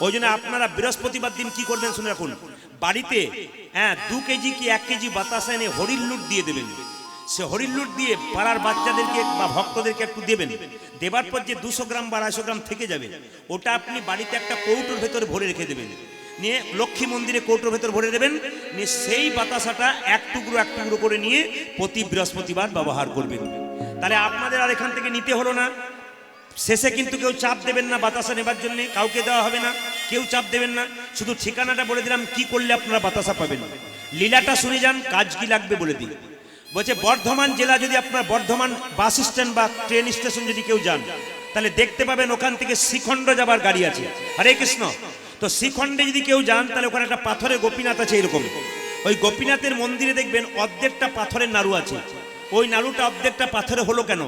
ওই জন্য আপনারা বৃহস্পতিবার দিন কি করবেন শুনে রাখুন, বাড়িতে 2 কেজি কি 1 কেজি বাতাসা এনে হরির লুট দিয়ে দেবেন। সে হরির লুট দিয়ে পাড়ার বাচ্চাদেরকে বা ভক্তদেরকে একটু দেবেন। দেবার পর যে 200 গ্রাম বা 250 গ্রাম থেকে যাবে, ওটা আপনি বাড়িতে একটা কৌটোর ভেতরে ভরে রেখে দেবেন। নিয়ে লক্ষ্মী মন্দিরে কৌটোর ভেতর ভরে দেবেন। নিয়ে সেই বাতাসাটা এক টুকরো করে নিয়ে প্রতি বৃহস্পতিবার ব্যবহার করবেন। তাহলে আপনাদের আর এখান থেকে নিতে হলো না। শেষে কিন্তু কেউ চাপ দেবেন না বাতাসা নেবার জন্য, কাউকে দেওয়া হবে না, কেউ চাপ দেবেন না। শুধু ঠিকানাটা বলে দিলাম কি করলে আপনারা বাতাসা পাবেন। লীলাটা শুনে যান, কাজ কি লাগবে বলে দিন। বলছে বর্ধমান জেলা, যদি আপনার বর্ধমান বাস স্ট্যান্ড বা ট্রেন স্টেশন যদি কেউ যান, তাহলে দেখতে পাবেন ওখান থেকে শ্রীখণ্ড যাবার গাড়ি আছে। হরে কৃষ্ণ। তো শ্রীখণ্ডে যদি কেউ যান, তাহলে ওখানে একটা পাথরের গোপীনাথ আছে এরকম। ওই গোপীনাথের মন্দিরে দেখবেন অর্ধেকটা পাথরের নাড়ু আছে। ওই নাড়ুটা অর্ধেকটা পাথরে হলো কেন?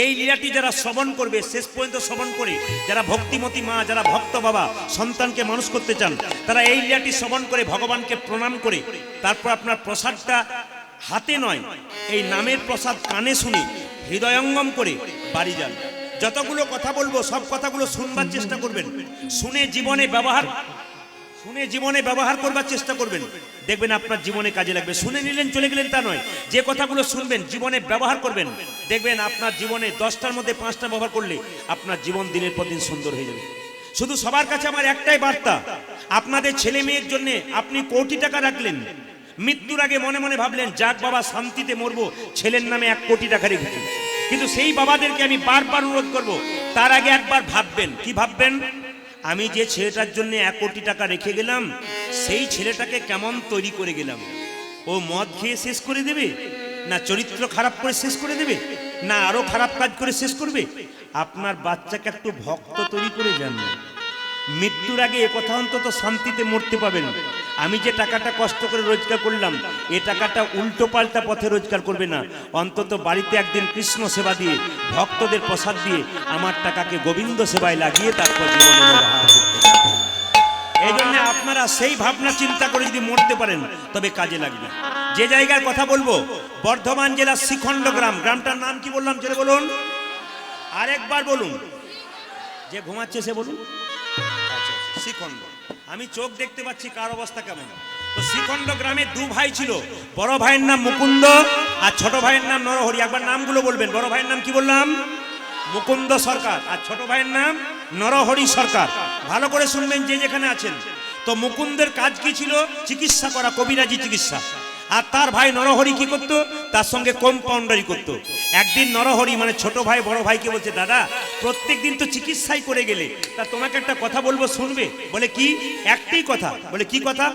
এই লীলাটি যারা শ্রবণ করবে, শেষ পর্যন্ত শ্রবণ করে, যারা ভক্তিমতী মা, যারা ভক্ত বাবা সন্তানকে মানুষ করতে চান, তারা এই লীলাটি শ্রবণ করে ভগবানকে প্রণাম করে তারপর আপনার প্রসাদটা হাতে নয়, এই নামের প্রসাদ কানে শুনে হৃদয়ঙ্গম করে বাড়ি যান। যতগুলো কথা বলবো সব কথাগুলো শুনবার চেষ্টা করবেন, শুনে জীবনে ব্যবহার করবার চেষ্টা করবেন। দেখবেন আপনার জীবনে কাজে লাগবে। শুনে নিলেন চলে গেলেন তা নয়, যে কথাগুলো শুনবেন জীবনে ব্যবহার করবেন। দেখবেন আপনার জীবনে 10টার মধ্যে 5টা ব্যবহার করলে আপনার জীবন দিনের পর দিন সুন্দর হয়ে যাবে। শুধু সবার কাছে আমার একটাই বার্তা, আপনাদের ছেলে মেয়ের জন্য আপনি কোটি টাকা রাখলেন, মৃত্যুর আগে মনে মনে ভাবলেন যাক বাবা শান্তিতে মরবো, ছেলের নামে 1 কোটি টাকা রেখেছি। কিন্তু সেই বাবাদেরকে আমি বারবার অনুরোধ করব, তার আগে একবার ভাববেন। কি ভাববেন? আমি যে ছেলেটার জন্য 1 কোটি টাকা রেখে গেলাম, সেই ছেলেটাকে কেমন তৈরি করে গেলাম। ও মদ খেয়ে শেষ করে দেবে, না চরিত্র খারাপ করে শেষ করে দেবে, না আরো খারাপ কাজ করে শেষ করবে? আপনার বাচ্চাকে একটু ভক্ত তৈরি করে যান। মৃত্যুর আগে এ কথা অন্তত শান্তিতে মরতে পাবেন। আমি যে টাকাটা কষ্ট করে রোজগার করলাম, এ টাকাটা উল্টো পাল্টা পথে রোজগার করবে না। অন্তত বাড়িতে একদিন কৃষ্ণ সেবা দিয়ে, ভক্তদের প্রসাদ দিয়ে আমার টাকাকে গোবিন্দ সেবায় লাগিয়ে তারপর জীবনে ব্যবহার করতে পারেন। এই জন্য আপনারা সেই ভাবনা চিন্তা করে যদি মরতে পারেন তবে কাজে লাগবে। যে জায়গার কথা বলবো, বর্ধমান জেলার শ্রীখণ্ড গ্রাম। গ্রামটার নাম কি বললাম জেলে বলুন, আরেকবার বলুন। যে ঘুমাচ্ছে সে বলুন। আচ্ছা, শ্রীখণ্ড। আমি চোখ দেখতে পাচ্ছি কার অবস্থা কেমন। তো শ্রীখণ্ড গ্রামে 2 ভাই ছিল। বড় ভাইয়ের নাম মুকুন্দ আর ছোট ভাইয়ের নাম নরহরি। একবার নামগুলো বলবেন। বড় ভাইয়ের নাম কি বললাম? মুকুন্দ সরকার। আর ছোট ভাইয়ের নাম নরহরি সরকার। ভালো করে শুনবেন যে যেখানে আছেন। তো মুকুন্দের কাজ কি ছিল? চিকিৎসা করা, কবিরাজি চিকিৎসা। আর তার ভাই নরহরি কি করতো? তার সঙ্গে কম্পাউন্ডারি করতো। একদিন নরহরি মানে ছোট ভাই বড় ভাইকে বলছে, দাদা প্রত্যেক দিন তো চিকিৎসাই করে গেলে, তা তোমাকে একটা কথা বলবো, শুনবে? বলে কি? একটাই কথা। বলে কি কথা?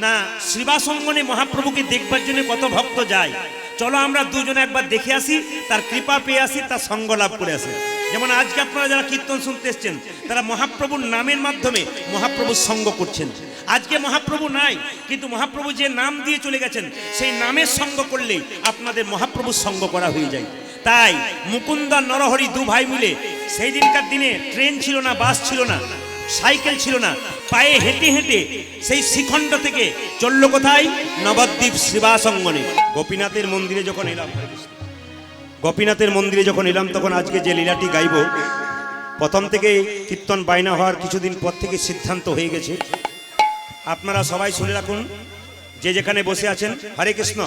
না শ্রীবাসঙ্গনে মহাপ্রভুকে দেখবার জন্য কত ভক্ত যায়, চলো আমরা দুজনে একবার দেখে আসি, তার কৃপা পেয়ে আসি, তার সঙ্গ লাভ করে আসি। যেমন আজকে আপনারা যারা কীর্তন শুনতে এসছেন, তারা মহাপ্রভুর নামের মাধ্যমে মহাপ্রভুর সঙ্গ করছেন। আজকে মহাপ্রভু নাই, কিন্তু মহাপ্রভু যে নাম দিয়ে চলে গেছেন, সেই নামের সঙ্গ করলেই আপনাদের মহাপ্রভুর সঙ্গ করা হয়ে যায়। তাই মুকুন্দ আর নরহরি 2 ভাই মিলে সেই দিনকার দিনে ট্রেন ছিল না, বাস ছিল না, সাইকেল ছিল না, পায়ে হেঁটে হেঁটে সেই শ্রীখণ্ড থেকে চলল কোথায়? নবদ্বীপ শ্রীবাসঙ্গনে। গোপীনাথের মন্দিরে যখন এলাম, তখন আজকে যে লীলাটি গাইব, প্রথম থেকে কীর্তন বাইনা হওয়ার কিছুদিন পর থেকে সিদ্ধান্ত হয়ে গেছে। আপনারা সবাই শুনে রাখুন, যে যেখানে বসে আছেন। হরে কৃষ্ণ।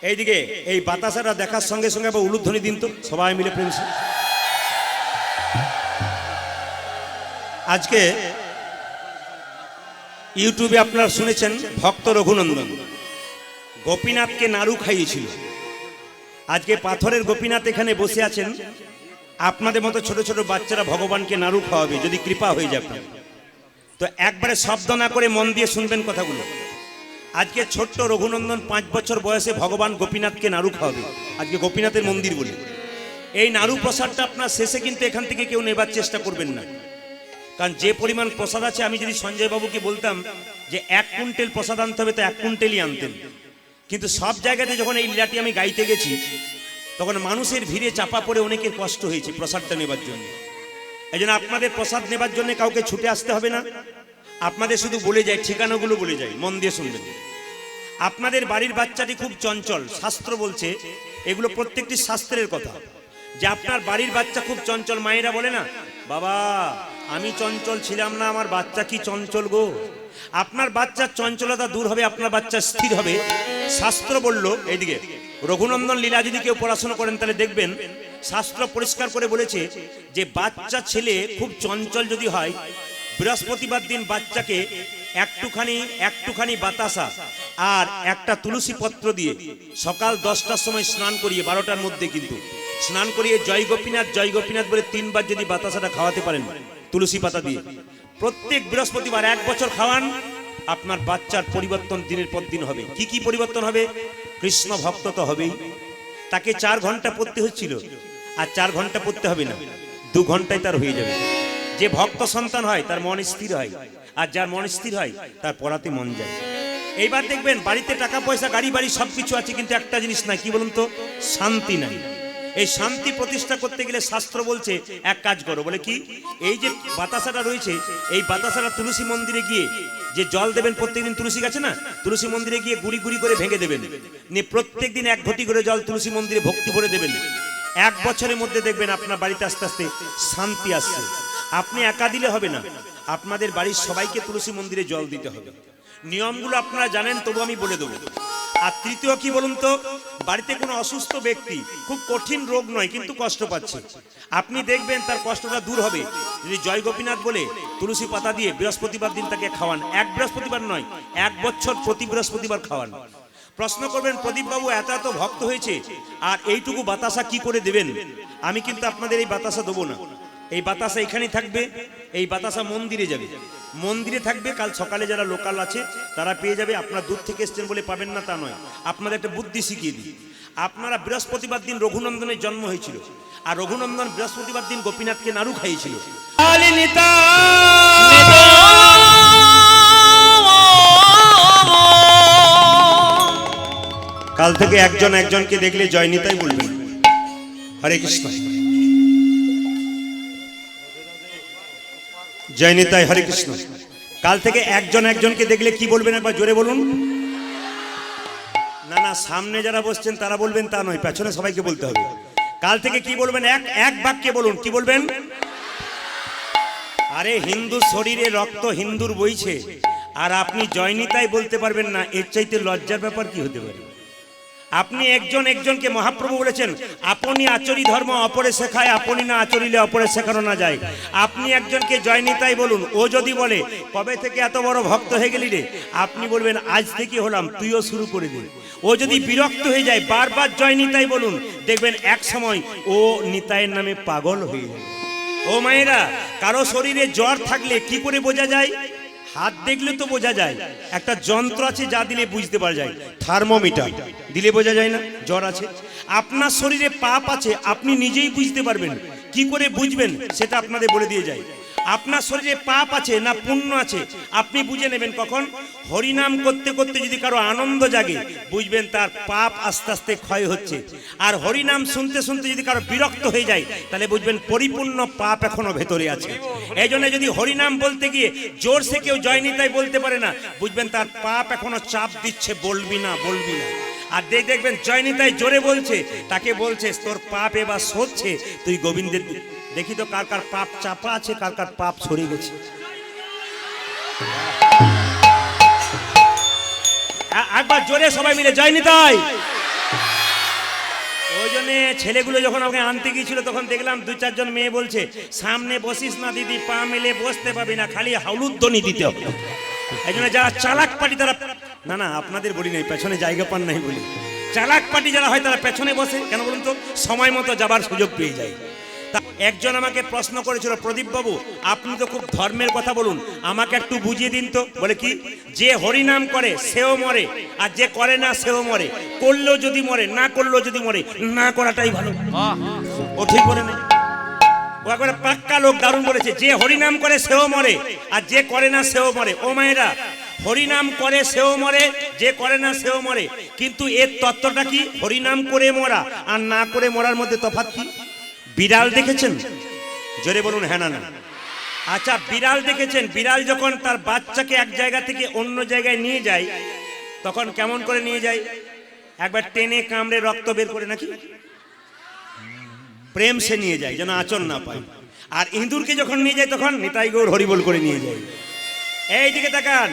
এইদিকে এই বাতাসাটা দেখার সঙ্গে সঙ্গে আবার উলুধ্বনি দিন তো সবাই মিলে প্রেম। আজকে ইউটিউবে আপনারা শুনেছেন ভক্ত রঘুনন্দন গোপীনাথকে নাড়ু খাইয়েছিল। আজকে পাথরের গোপীনাথ এখানে বসে আছেন। আপনাদের মতো ছোট ছোট বাচ্চারা ভগবানকে নাড়ু খাওয়াবে যদি কৃপা হয়ে যাবে। তো একবারে শব্দ না করে মন দিয়ে শুনবেন কথাগুলো। আজকে ছোট্ট রঘুনন্দন 5 বছর বয়সে ভগবান গোপীনাথকে নাড়ু খাওয়াবে। আজকে গোপীনাথের মন্দির বলে এই নাড়ু প্রসাদটা আপনার শেষে কিন্তু এখান থেকে কেউ নেবার চেষ্টা করবেন না, কারণ যে পরিমাণ প্রসাদ আছে, আমি যদি সঞ্জয় বাবুকে বলতাম যে 1 কুইন্টাল প্রসাদ আনতে হবে, তো 1 কুইন্টালই আনতেন। কিন্তু সব জায়গাতে যখন এই লীলাটি আমি গাইতে গেছি, তখন মানুষের ভিড়ে চাপা পড়ে অনেকের কষ্ট হয়েছে প্রসাদটা নেবার জন্য। এই জন্য আপনাদের প্রসাদ নেবার জন্য কাউকে ছুটে আসতে হবে না। আপনাদের শুধু বলে যায়, ঠিকানাগুলো বলে যায়, মন দিয়ে শুনবেন। আপনাদের বাড়ির বাচ্চাটি খুব চঞ্চল, শাস্ত্র বলছে, এগুলো প্রত্যেকটি শাস্ত্রের কথা, যে আপনার বাড়ির বাচ্চা খুব চঞ্চল। মায়েরা বলে না, বাবা আমি চঞ্চল ছিলাম না, আমার বাচ্চা কি চঞ্চল গো? আপনার বাচ্চার চঞ্চলতা দূর হবে, আপনার বাচ্চা স্থির হবে। শাস্ত্র বলল, এইদিকে রঘুনন্দন লীলা যদি কেউ পড়াশোনা করেন তাহলে দেখবেন শাস্ত্র পরিষ্কার করে বলেছে যে বাচ্চা ছেলে খুব চঞ্চল যদি হয়, বৃহস্পতিবার দিন বাচ্চাকে একটুখানি বাতাসা আর একটা তুলসী পত্র দিয়ে সকাল 10টার সময় স্নান করিয়ে, 12টার মধ্যে কিন্তু স্নান করিয়ে জয় গোপীনাথ বলে 3 বার যদি বাতাসাটা খাওয়াতে পারেন তুলসী পাতা দিয়ে, প্রত্যেক বৃহস্পতিবার 1 বছর খাওয়ান, আপনার বাচ্চার পরিবর্তন দিনের পর দিন হবে। কি কি পরিবর্তন হবে? কৃষ্ণ ভক্ত তো হবেই। তাকে 4 ঘন্টা পড়তে হচ্ছিল, আর 4 ঘন্টা পড়তে হবে না, 2 ঘন্টায় তার হয়ে যাবে। যে ভক্ত সন্তান হয় তার মন স্থির হয়, আর যার মন স্থির হয় তার পড়াতে মন যায়। এইবার দেখবেন বাড়িতে টাকা পয়সা গাড়ি বাড়ি সবকিছু আছে, কিন্তু একটা জিনিস নাই, কি বলুন তো? শান্তি নাই। এই শান্তি প্রতিষ্ঠা করতে গেলে শাস্ত্র বলছে এক কাজ করো, বলে কি? এই যে বাতাসাটা রয়েছে, এই বাতাসাটা তুলসী মন্দিরে গিয়ে যে জল দেবেন, প্রত্যেকদিন তুলসী গাছে না, তুলসী মন্দিরে গিয়ে গুড়ি গুড়ি করে ভেঙে দেবেন, নিয়ে প্রত্যেকদিন 1 ঘটি করে জল তুলসী মন্দিরে ভক্তি ভরে দেবেন। 1 বছরের মধ্যে দেখবেন আপনার বাড়িতে আস্তে আস্তে শান্তি আসছে। আপনি একা দিলে হবে না, আপনাদের বাড়ির সবাইকে তুলসী মন্দিরে জল দিতে হবে। নিয়মগুলো আপনারা জানেন, তবু আমি বলে দেবো। আর তৃতীয় কি বলুন তো? বাড়িতে কোনো অসুস্থ ব্যক্তি, খুব কঠিন রোগ নয় কিন্তু কষ্ট পাচ্ছে, আপনি দেখবেন তার কষ্টটা দূর হবে যদি জয় গোপীনাথ বলে তুলসী পাতা দিয়ে বৃহস্পতিবার দিন তাকে খাওয়ান। 1 বৃহস্পতিবার নয়, 1 বছর প্রতি বৃহস্পতিবার খাওয়ান। প্রশ্ন করবেন, প্রদীপ বাবু এত এত ভক্ত হয়েছে, আর এইটুকু বাতাসা কি করে দেবেন? আমি কিন্তু আপনাদের এই বাতাসা দেবো না। এই বাতাসা এখানেই থাকবে, এই বাতাসা মন্দিরে যাবে, মন্দিরে থাকবে। কাল সকালে যারা লোকাল আছে তারা পেয়ে যাবে। আপনারা দূর থেকে এসছেন বলে পাবেন না তা নয়, আপনাদের একটা বুদ্ধি শিখিয়ে দিই। আপনারা বৃহস্পতিবার দিন রঘুনন্দনের জন্ম হয়েছিল, আর রঘুনন্দন বৃহস্পতিবার দিন গোপীনাথকে নাড়ু খাইয়েছিল। কাল থেকে একজনকে দেখলে জয় নিতাই বলবেন। হরে কৃষ্ণ, জয় নিতাই, হরে কৃষ্ণ। কাল থেকে একজনকে দেখলে কি বলবেন একবার জোরে বলুন। না না, সামনে যারা বসছেন তারা বলবেন তা নয়, পেছনে সবাইকে বলতে হবে। কাল থেকে কি বলবেন? এক বাক্যে বলুন। কি বলবেন? আরে হিন্দু শরীরে রক্ত হিন্দুর বইছে, আর আপনি জয় নিতাই বলতে পারবেন না, এর চাইতে লজ্জার ব্যাপার কি হতে পারে? আপনি একজনকে মহাপ্রভু বলেছেন, আপনি আচরি ধর্ম অপরে শেখায়, আপনি না আচরিলে অপরে শেখানো না যায়। আপনি একজনকে জয় নিতাই বলুন, ও যদি বলে কবে থেকে এত বড় ভক্ত হয়ে গেলি রে, আপনি বলবেন আজ থেকে হলাম, তুইও শুরু করে দে। ও যদি বিরক্ত হয়ে যায়, বারবার জয় নিতাই বলুন, দেখবেন এক সময় ও নিতাইয়ের নামে পাগল হয়ে যায়। ও মায়েরা, কারো শরীরে জ্বর থাকলে কি করে বোঝা যায়? হাত দেখলে তো বোঝা যায়। একটা যন্ত্র আছে যা দিলে বুঝতে পারা যায়, থার্মোমিটার দিলে বোঝা যায় না জ্বর আছে। আপনার শরীরে পাপ আছে, আপনি নিজেই বুঝতে পারবেন। কি করে বুঝবেন সেটা আপনাদের বলে দিয়ে যায়। আপনার শরীরে পাপ আছে না পুণ্য আছে আপনি বুঝে নেবেন কখন? হরিনাম করতে করতে যদি কারো আনন্দ জাগে, বুঝবেন তার পাপ আস্তে আস্তে ক্ষয় হচ্ছে। আর হরিনাম শুনতে শুনতে যদি কারো বিরক্ত হয়ে যায়, তাহলে বুঝবেন পরিপূর্ণ পাপ এখনো ভেতরে আছে। এই জন্য যদি হরিনাম বলতে গিয়ে জোরসে কেউ জয় নিতাই বলতে পারে না, বুঝবেন তার পাপ এখনো চাপ দিচ্ছে, বলবি না। আর দেখবেন জয় নিতাই জোরে বলছে, তাকে বলছে তোর পাপ এবার সরছে, তুই গোবিন্দের। দেখি তো কার কার পাপ চাপা আছে, কার কার পাপ সরে গেছে। একবার জোরে সবাই মিলে জয় নিতাই। ওই জন্য ছেলেগুলো যখন আমাকে আনতে গিয়েছিল, তখন দেখলাম 2-4 জন মেয়ে বলছে, সামনে বসিস না দিদি, পা মেলে বসতে পাবি না, খালি হাউলুধ্বনি দিতে হবে। এই জন্য যারা চালাক পাটি তারা, না আপনাদের বলি নাই, পেছনে জায়গা পান নাই বলি, চালাক পাটি যারা হয় তারা পেছনে বসে কেন বলুন তো? সময় মতো যাবার সুযোগ পেয়ে যায়। একজন আমাকে প্রশ্ন করেছিল, প্রদীপ বাবু আপনি তো খুব ধর্মের কথা বলুন, আমাকে একটু বুঝিয়ে দিন তো। বলে কি? যে হরিনাম করে সেও মরে, আর যে করে না সেও মরে। করলেও যদি মরে, না করলেও যদি মরে, না করাটাই ভালো। ও ঠিক বলে না? ও একবারে পাক্কা লোক, দারুণ বলেছে। যে হরিনাম করে সেও মরে, আর যে করে না সেও মরে। ও মায়েরা, হরিনাম করে সেও মরে, যে করে না সেও মরে, কিন্তু এর তত্ত্বটা কি? হরিনাম করে মরা আর না করে মরার মধ্যে তফাৎ কি? বিড়াল দেখেছেন? জোরে বলুন হ্যাঁ না। আচ্ছা, বিড়াল দেখেছেন? বিড়াল যখন তার বাচ্চাকে এক জায়গা থেকে অন্য জায়গায় নিয়ে যায়, তখন কেমন করে নিয়ে যায়? একবার টেনে কামড়ে রক্ত বের করে, নাকি প্রেম সে নিয়ে যায় যেন আঁচল না পায়। আর ইঁদুরকে যখন নিয়ে যায় তখন নিতাই গৌর হরিবোল করে নিয়ে যায়। এই দিকে তাকান,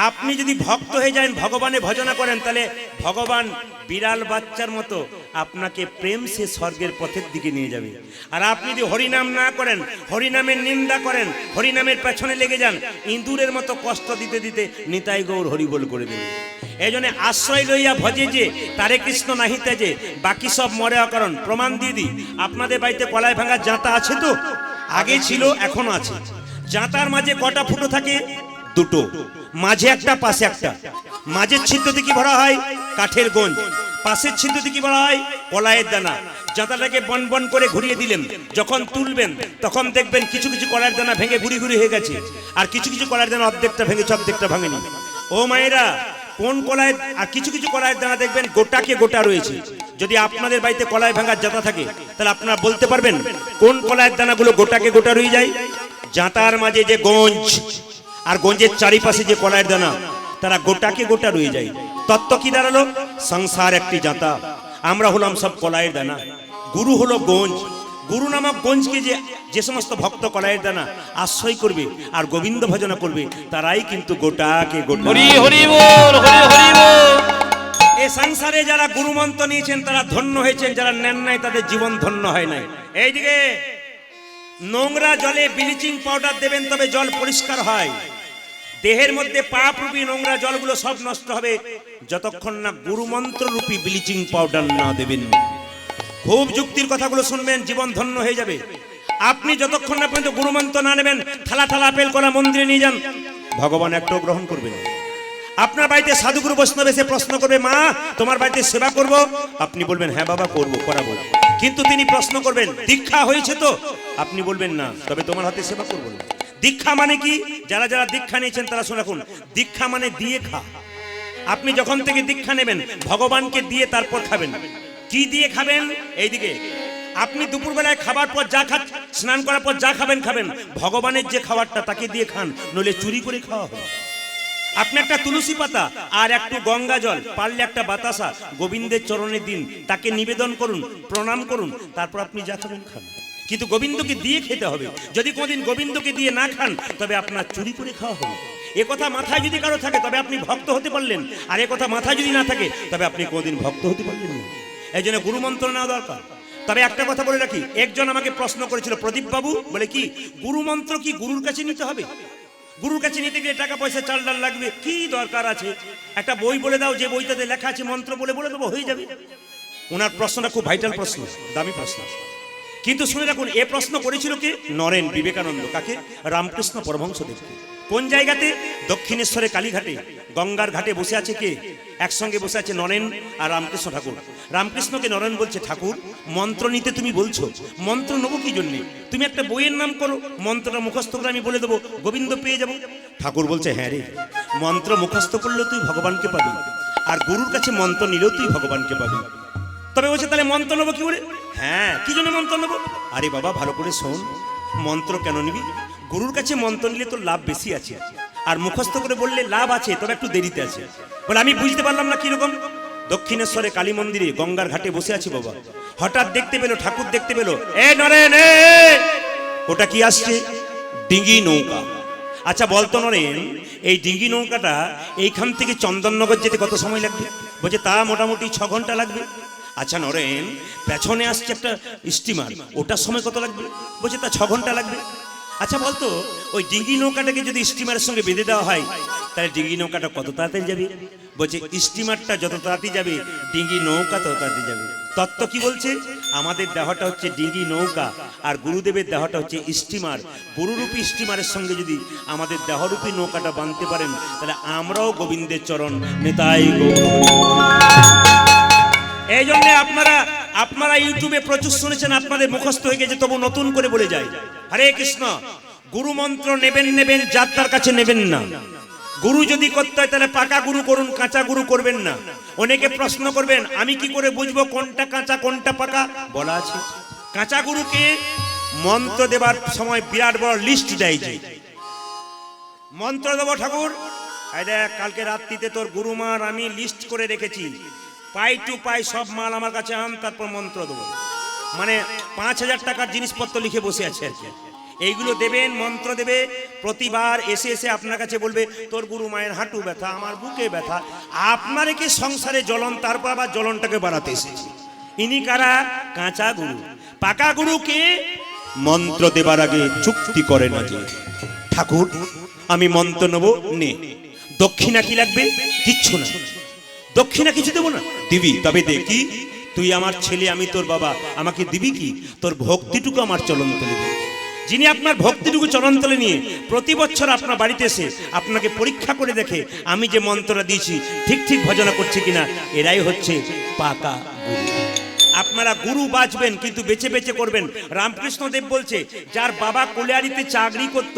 আপনি যদি ভক্ত হয়ে যান, ভগবানের ভজনা করেন, তাহলে ভগবান বিড়াল বাচ্চার মতো আপনাকে প্রেম সে স্বর্গের পথের দিকে নিয়ে যাবে। আর আপনি যদি হরিনাম না করেন, হরিনামের নিন্দা করেন, হরিনামের পেছনে লেগে যান, ইঁদুরের মতো কষ্ট দিতে দিতে নিতাই গৌর হরিবোল করে দেবে। এই জন্য আশ্রয় লইয়া ভজে যে তারে কৃষ্ণ নাহিতে যে বাকি সব মরে অকারণ। প্রমাণ দিয়ে দিই, আপনাদের বাড়িতে কলাই ভাঙা জাঁতা আছে তো? আগে ছিল, এখনো আছে। জাঁতার মাঝে কটা ফুটো থাকে? দুটো, মাঝে একটা পাশে একটা। মাঝের ছিদ্রতে কি ভরা হয়? কাঠের গঞ্জ। পাশের ছিদ্রতে কি ভরা হয়? কলাইয়ের দানা। জাঁতাটাকে বন বন করে ঘুরিয়ে দিলেন, যখন তুলবেন তখন দেখবেন কিছু কিছু কলাইয়ের দানা ভেঙে গুড়ি গুড়ি হয়ে গেছে, আর কিছু কিছু কলাইয়ের দানা অর্ধেকটা ভেঙেছে, অর্ধেকটা ভাঙেনি। ও মায়েরা, কোন কলায়, আর কিছু কিছু কলাইয়ের দানা দেখবেন গোটাকে গোটা রয়েছে। যদি আপনাদের বাড়িতে কলাই ভাঙার জাঁতা থাকে, তাহলে আপনারা বলতে পারবেন কোন কলাইয়ের দানাগুলো গোটাকে গোটা রয়ে যায়? জাঁতার মাঝে যে গঞ্জ আর গঞ্জের চারিপাশে যে কলাইয়ের দানা, তারা গোটাকে গোটা রয়ে যায়। তত্ত্ব কি দাঁড়ালো? সংসার একটি জাঁতা, আমরা হলাম সব কলাইয়ের দানা। গুরু হলো গঞ্জ। গুরু নামক গঞ্জকে যে সমস্ত ভক্ত কলাইয়ের দানা আশ্রয় করবে আর গোবিন্দ ভজনা করবে, তারাই কিন্তু গোটাকে গোটা। হরি হরি বল, হরি হরি বল। এই সংসারে যারা গুরু মন্ত্র নিয়েছেন তারা ধন্য হয়েছেন, যারা নেন নাই তাদের জীবন ধন্য হয় নাই। এইদিকে নোংরা জলে ব্লিচিং পাউডার দেবেন, তবে জল পরিষ্কার হয়। দেহের মধ্যে পাপ রূপী নোংরা জলগুলো সব নষ্ট হবে যতক্ষণ না গুরু মন্ত্র রূপী ব্লিচিং পাউডার না দেবেন। খুব যুক্তির কথাগুলো শুনবেন, জীবন ধন্য হয়ে যাবে। আপনি যতক্ষণ না পর্যন্ত গুরু মন্ত্র না নেবেন, থালা থালা আপেল কলা মন্দিরে নিয়ে যান, ভগবান একটাও গ্রহণ করবেন। আপনার বাড়িতে সাধুগুরু বৈষ্ণব এসে প্রশ্ন করবে, মা তোমার বাড়িতে সেবা করব, আপনি বলবেন হ্যাঁ বাবা করবো, করাবো। কিন্তু তিনি প্রশ্ন করবেন, দীক্ষা হয়েছে তো? আপনি বলবেন না, তবে তোমার হাতে সেবা করবো না। দীক্ষা মানে কি? যারা যারা দীক্ষা নিয়েছেন তারা শুনে রাখুন, দীক্ষা মানে দিয়ে খা। আপনি যখন থেকে দীক্ষা নেবেন, ভগবানকে দিয়ে তারপর খাবেন। কি দিয়ে খাবেন? এইদিকে আপনি দুপুরবেলায় খাবার পর যা খান, স্নান করার পর যা খাবেন খাবেন, ভগবানের যে খাবারটা তাকে দিয়ে খান, নইলে চুরি করে খাওয়া হবে। আপনি একটা তুলসী পাতা আর একটু গঙ্গা জল, পারলে একটা বাতাসা গোবিন্দের চরণে দিন, তাকে নিবেদন করুন, প্রণাম করুন, তারপর আপনি যা খাবেন খান। কিন্তু গোবিন্দকে দিয়ে খেতে হবে। যদি কোনোদিন গোবিন্দকে দিয়ে না খান, তবে আপনার চুরি করে খাওয়া হবে। এ কথা মাথায় যদি কারো থাকে, তবে আপনি ভক্ত হতে পারলেন। আর এ কথা মাথায় যদি না থাকে, তবে আপনি কোনোদিন ভক্ত হতে পারলেন না। এই জন্য গুরু মন্ত্র নেওয়া দরকার। তবে একটা কথা বলে রাখি, একজন আমাকে প্রশ্ন করেছিল, প্রদীপ বাবু বলে কি গুরু মন্ত্র কি গুরুর কাছে নিতে হবে? গুরুর কাছে নিতে গেলে টাকা পয়সা চাল ডাল লাগবে, কি দরকার আছে? একটা বই বলে দাও, যে বইটাতে লেখা আছে মন্ত্র বলে বলে দেবো, হয়ে যাবে। ওনার প্রশ্নটা খুব ভাইটাল প্রশ্ন, দামি প্রশ্ন। কিন্তু শুনে রাখুন, এ প্রশ্ন করেছিল কে? নরেন বিবেকানন্দ। কাকে? রামকৃষ্ণ পরমহংসদেবকে। কোন জায়গাতে? দক্ষিণেশ্বরে কালীঘাটে গঙ্গার ঘাটে বসে আছে কে? একসঙ্গে বসে আছে নরেন আর রামকৃষ্ণ ঠাকুর। রামকৃষ্ণকে নরেন বলছে, ঠাকুর মন্ত্র নিতে তুমি বলছো, মন্ত্র নেবো কি জন্যে? তুমি একটা বইয়ের নাম করো, মন্ত্রটা মুখস্থ করে আমি বলে দেবো, গোবিন্দ পেয়ে যাবো। ঠাকুর বলছে, হ্যাঁ রে, মন্ত্র মুখস্থ করলেও তুই ভগবানকে পাবি, আর গুরুর কাছে মন্ত্র নিলেও তুই ভগবানকে পাবি। তবে বলছে, তাহলে মন্ত্র নেবো কি করে? হ্যাঁ, কি জন্য মন্ত্র নেবো? আরে বাবা ভালো করে শোন, মন্ত্র কেন নিবি? গুরুর কাছে মন্ত্র নিলে তোর লাভ বেশি আছে, আর মুখস্থ করে বললে লাভ আছে, তবে একটু দেরিতে আছে। বলে আমি বুঝতে পারলাম না কিরকম। দক্ষিণেশ্বরে কালী মন্দিরে গঙ্গার ঘাটে বসে আছি বাবা, হঠাৎ দেখতে পেলো, ঠাকুর দেখতে পেলো, এ নরেন, ওটা কি আসছে? ডিঙ্গি নৌকা। আচ্ছা বলতো নরেন, এই ডিঙ্গি নৌকাটা এইখান থেকে চন্দননগর যেতে কত সময় লাগবে? বলছে তা মোটামুটি 6 ঘন্টা লাগবে। আচ্ছা নরেন, পেছনে আসছে একটা স্টিমার, ওটার সময় কত লাগবে? বলছে তা 6 ঘন্টা লাগবে। আচ্ছা বলতো, ওই ডিঙ্গি নৌকাটাকে যদি স্টিমারের সঙ্গে বেঁধে দেওয়া হয়, তাহলে ডিঙ্গি নৌকাটা কত তাড়াতাড়ি যাবে? বলছে স্টিমারটা যত তাড়াতাড়ি যাবে, ডিঙ্গি নৌকা তত তাড়াতাড়ি যাবে। তত্ত্ব কি বলছে? আমাদের দেহটা হচ্ছে ডিঙ্গি নৌকা, আর গুরুদেবের দেহটা হচ্ছে স্টিমার। গুরুরূপী স্টিমারের সঙ্গে যদি আমাদের দেহরূপী নৌকাটা বাঁধতে পারেন, তাহলে আমরাও গোবিন্দের চরণ নেতাই গৌর। এই জন্য আপনারা ইউটিউবে প্রচুর শুনেছেন, আপনাদের মুখস্থ হয়ে গেছে, তবু নতুন করে বলে যায়, হরে কৃষ্ণ। গুরু মন্ত্র নেবেন, যাত্রার কাছে নেবেন না। গুরু যদি করতে হয় তাহলে পাকা গুরু করুন, কাঁচা গুরু করবেন না। অনেকে প্রশ্ন করবেন, আমি কি করে বুঝবো কোনটা কাঁচা কোনটা পাকা? বলা আছে, কাঁচা গুরুকে মন্ত্র দেবার সময় বিরাট বড় লিস্ট দেয়, যে মন্ত্র দেবো ঠাকুর, দেখ কালকে রাত্রিতে তোর গুরুমার আমি লিস্ট করে রেখেছি, পাই টু পাই সব মাল আমার কাছে আন, তারপর মন্ত্র দেবো। মানে 5,000 টাকার জিনিসপত্র লিখে বসে আছে আর কি। এইগুলো দেবেন, মন্ত্র দেবে, প্রতিবার এসে এসে আপনার কাছে বলবে তোর গুরু মায়ের হাঁটু ব্যথা, আমার বুকে ব্যথা। আপনার কি সংসারে জ্বলন, তারপর আবার জ্বলনটাকে বাড়াতে এসেছে। ইনি কারা? কাঁচা গুরু। পাকা গুরুকে মন্ত্র দেবার আগে চুক্তি করে না যে ঠাকুর আমি মন্ত্র নেবো, নে। দক্ষিণা কি লাগবে? কিচ্ছু না। দক্ষিণা কিছু দেবো না? দিবি, তবে দেখি তুই আমার ছেলে, আমি তোর বাবা, আমাকে দিবি কি? তোর ভক্তিটুকু আমার চলন তলে দিবি। যিনি আপনার ভক্তিটুকু চলন তলে নিয়ে প্রতি বছর আপনার বাড়িতে এসে আপনাকে পরীক্ষা করে দেখে আমি যে মন্ত্রটা দিয়েছি ঠিক ঠিক ভজনা করছে কিনা, এরাই হচ্ছে পাকা গুরু। আপনারা গুরু বাঁচবেন কিন্তু বেছে বেছে করবেন। রামকৃষ্ণদেব বলছে যার বাবা কলিয়ারিতে চাকরি করত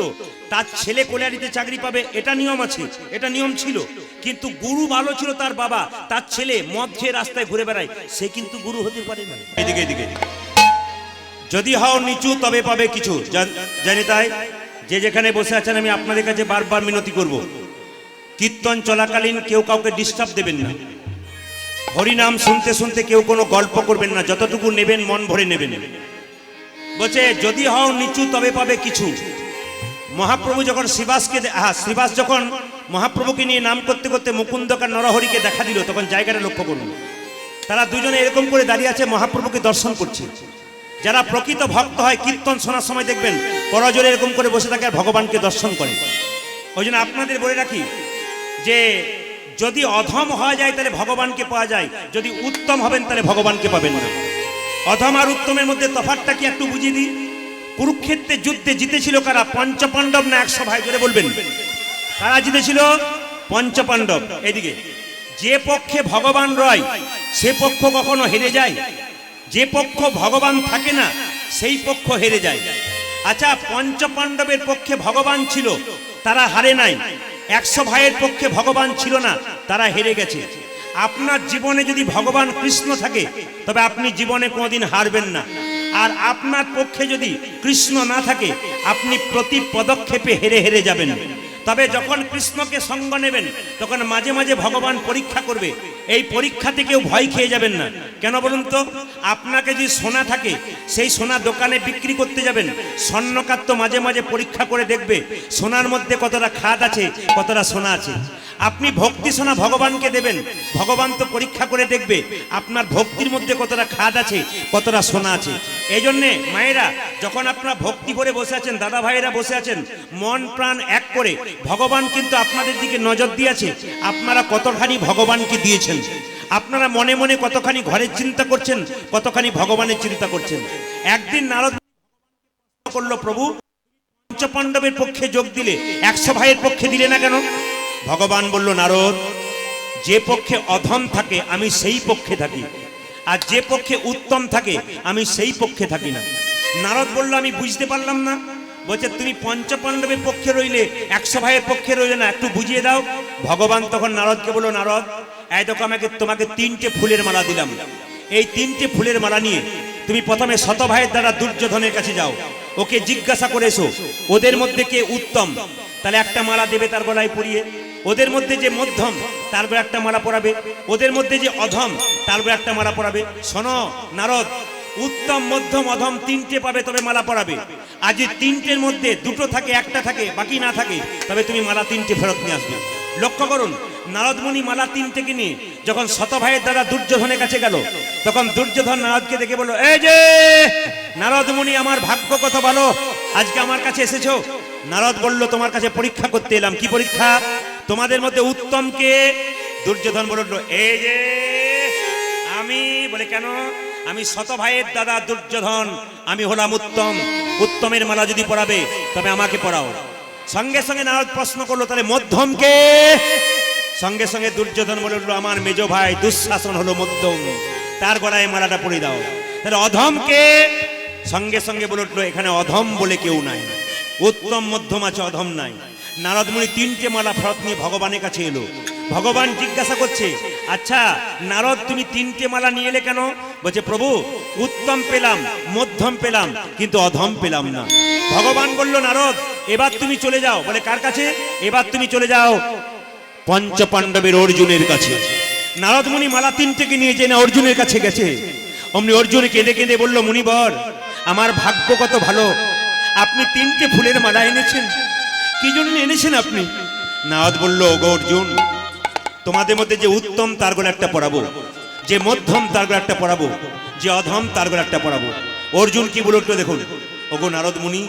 তার ছেলে কলিয়ারিতে চাকরি পাবে, এটা নিয়ম আছে, এটা নিয়ম ছিল। কিন্তু গুরু ভালো ছিল তার বাবা, তার ছেলে মদ খেয়ে রাস্তায় ঘুরে বেড়ায়, সে কিন্তু গুরু হতে পারে না। এদিকে এদিকে যদি হও নিচু তবে পাবে কিছু, জানি তাই যে যেখানে বসে আছেন আমি আপনাদের কাছে বারবার মিনতি করব, কীর্তন চলাকালীন কেউ কাউকে ডিস্টার্ব দেবেন না। হরিনাম শুনতে শুনতে কেউ কোনো গল্প করবেন না, যতটুকু নেবেন মন ভরে নেবেন। বলছে যদি হও নিচু তবে পাবে কিছু। মহাপ্রভু যখন শ্রীবাস যখন মহাপ্রভুকে নিয়ে নাম করতে করতে মুকুন্দকার নরহরিকে দেখা দিল, তখন জায়গাটা লক্ষ্য করুন, তারা দুজনে এরকম করে দাঁড়িয়ে আছে, মহাপ্রভুকে দর্শন করছে। যারা প্রকৃত ভক্ত হয় কীর্তন শোনার সময় দেখবেন করজোরে এরকম করে বসে থাকে আর ভগবানকে দর্শন করে। ওই জন্য আপনাদের বলে রাখি যে যদি অধম হওয়া যায় তাহলে ভগবানকে পাওয়া যায়, যদি উত্তম হবেন তাহলে ভগবানকে পাবেন না। অধম আর উত্তমের মধ্যে তফাৎটা কি একটু বুঝিয়ে দিই। কুরুক্ষেত্রে যুদ্ধে জিতেছিল কারা? পঞ্চপাণ্ডব না 100 ভাই? জোরে বলবেন কারা জিতেছিল? পঞ্চপাণ্ডব। এদিকে যে পক্ষে ভগবান রয় সে পক্ষ কখনো হেরে যায়? যে পক্ষ ভগবান থাকে না সেই পক্ষ হেরে যায়। আচ্ছা, পঞ্চপাণ্ডবের পক্ষে ভগবান ছিল, তারা হারে নাই। 100 ভাইয়ের পক্ষে ভগবান ছিল না, তারা হেরে গেছে। আপনার জীবনে যদি ভগবান কৃষ্ণ থাকে তবে আপনি জীবনে কোনোদিন হারবেন না। আর আপনার পক্ষে যদি কৃষ্ণ না থাকে আপনি প্রতি পদক্ষেপে হেরে হেরে যাবেন। তবে যখন কৃষ্ণকে সঙ্গ নেবেন তখন মাঝে মাঝে ভগবান পরীক্ষা করবে। এই পরীক্ষাতে কেউ ভয় খেয়ে যাবেন না। কেন বলুন তো? আপনাকে যদি সোনা থাকে সেই সোনা দোকানে বিক্রি করতে যাবেন, স্বর্ণকার তো মাঝে মাঝে পরীক্ষা করে দেখবে সোনার মধ্যে কতটা খাদ আছে, কতটা সোনা আছে। আপনি ভক্তি সোনা ভগবানকে দেবেন, ভগবান তো পরীক্ষা করে দেখবে আপনার ভক্তির মধ্যে কতটা খাদ আছে, কতটা সোনা আছে। এই জন্যে মায়েরা যখন আপনারা ভক্তি করে বসে আছেন, দাদা ভাইয়েরা বসে আছেন, মন প্রাণ এক করে, ভগবান কিন্তু আপনাদের দিকে নজর দিয়েছে আপনারা কতখানি ভগবানকে দিয়েছেন। আপনারা মনে মনে কতখানি ঘরের চিন্তা করছেন, কতখানি ভগবানের চিন্তা করছেন। একদিন নারদ করলো, প্রভু পঞ্চপাণ্ডবের পক্ষে যোগ দিলে 100 ভাইয়ের পক্ষে দিলে না কেন? ভগবান বলল, নারদ যে পক্ষে অধম থাকে আমি সেই পক্ষে থাকি, আর যে পক্ষে উত্তম থাকে আমি সেই পক্ষে থাকি না। নারদ বলল, আমি বুঝতে পারলাম না। বলছে তুমি পঞ্চপাণ্ডবের পক্ষে রইলে 100 ভাইয়ের পক্ষে রইলে না, একটু বুঝিয়ে দাও। ভগবান তখন নারদকে বলল, নারদ এই দেখো তোমাকে 3টে ফুলের মালা দিলাম, এই 3টে ফুলের মালা নিয়ে তুমি প্রথমে শত ভাইয়ের দ্বারা দুর্যোধনের কাছে যাও, ওকে জিজ্ঞাসা করে এসো ওদের মধ্যে কে উত্তম, তাহলে একটা মালা দেবে তার গলায় পরিয়ে। ওদের মধ্যে যে মধ্যম তার গলায় একটা মালা পরাবে, ওদের মধ্যে যে অধম তার গলায় একটা মালা পরাবে। শোনো নারদ, উত্তম মধ্যম অধম 3টে পাবে তবে মালা পরাবে। আর যে 3টের মধ্যে 2টো থাকে, একটা থাকে, বাকি না থাকে, তবে তুমি মালা 3টে ফেরত নিয়ে আসবে। লক্ষ্য করুন, নারদমুনি মালা 3টেকে নিয়ে যখন শত ভাইয়ের দ্বারা দুর্যোধনের কাছে গেল, তখন দুর্যোধন নারদকে দেখে বলল, এই যে নারদমুনি, আমার ভাগ্য কত ভালো, আজকে আমার কাছে এসেছো। নারদ বলল, তোমার কাছে পরীক্ষা করতে এলাম। কি পরীক্ষা? তোমাদের মধ্যে উত্তম কে? দুর্যোধন বলল, এই যে আমি। বলে কেন? আমি শত ভাইয়ের দাদা দুর্যোধন, আমি হলাম উত্তম। উত্তমের মালা যদি পরাবে তবে আমাকে পরাও। সঙ্গে সঙ্গে নারদ প্রশ্ন করলো, তাহলে মধ্যম কে? সঙ্গে সঙ্গে দুর্যোধন বলে উঠলো, আমার মেজ ভাই দুঃশাসন হলো মধ্যম, তার গলায় মালাটা পরিয়ে দাও। তাহলে অধম কে? সঙ্গে সঙ্গে বলে উঠলো, এখানে অধম বলে কেউ নাই, উত্তম মধ্যম আছে, অধম নাই। নারদমুনি 3টে মালা ফেরত নিয়ে ভগবানের কাছে এলো। ভগবান জিজ্ঞাসা করছে, আচ্ছা নারদ তুমি 3টে মালা নিয়ে এলে কেন? বলছে, প্রভু উত্তম পেলাম, মধ্যম পেলাম, কিন্তু অধম পেলাম না। ভগবান বলল, নারদ এবার তুমি চলে যাও। বলে কার কাছে? এবার তুমি চলে যাও পঞ্চপাণ্ডবের অর্জুনের কাছে। নারদমুনি মালা 3টেকে নিয়ে যে না অর্জুনের কাছে গেছে। অমনি অর্জুন কেঁদে কেঁদে বলল, মুনিবর, আমার ভাগ্য কত ভালো, আপনি 3টে ফুলের মালা এনেছেন। কি জন্য এনেছেন আপনি? নারদ বলল, ওগো অর্জুন, তোমাদের মধ্যে যে উত্তম তার গলা একটা পরাবো, যে মধ্যম তার গলা একটা পরাবো, যে অধম তার গলা একটা পরাবো। অর্জুন কি বলে উঠলো দেখুন। ওগো নারদ মুনি,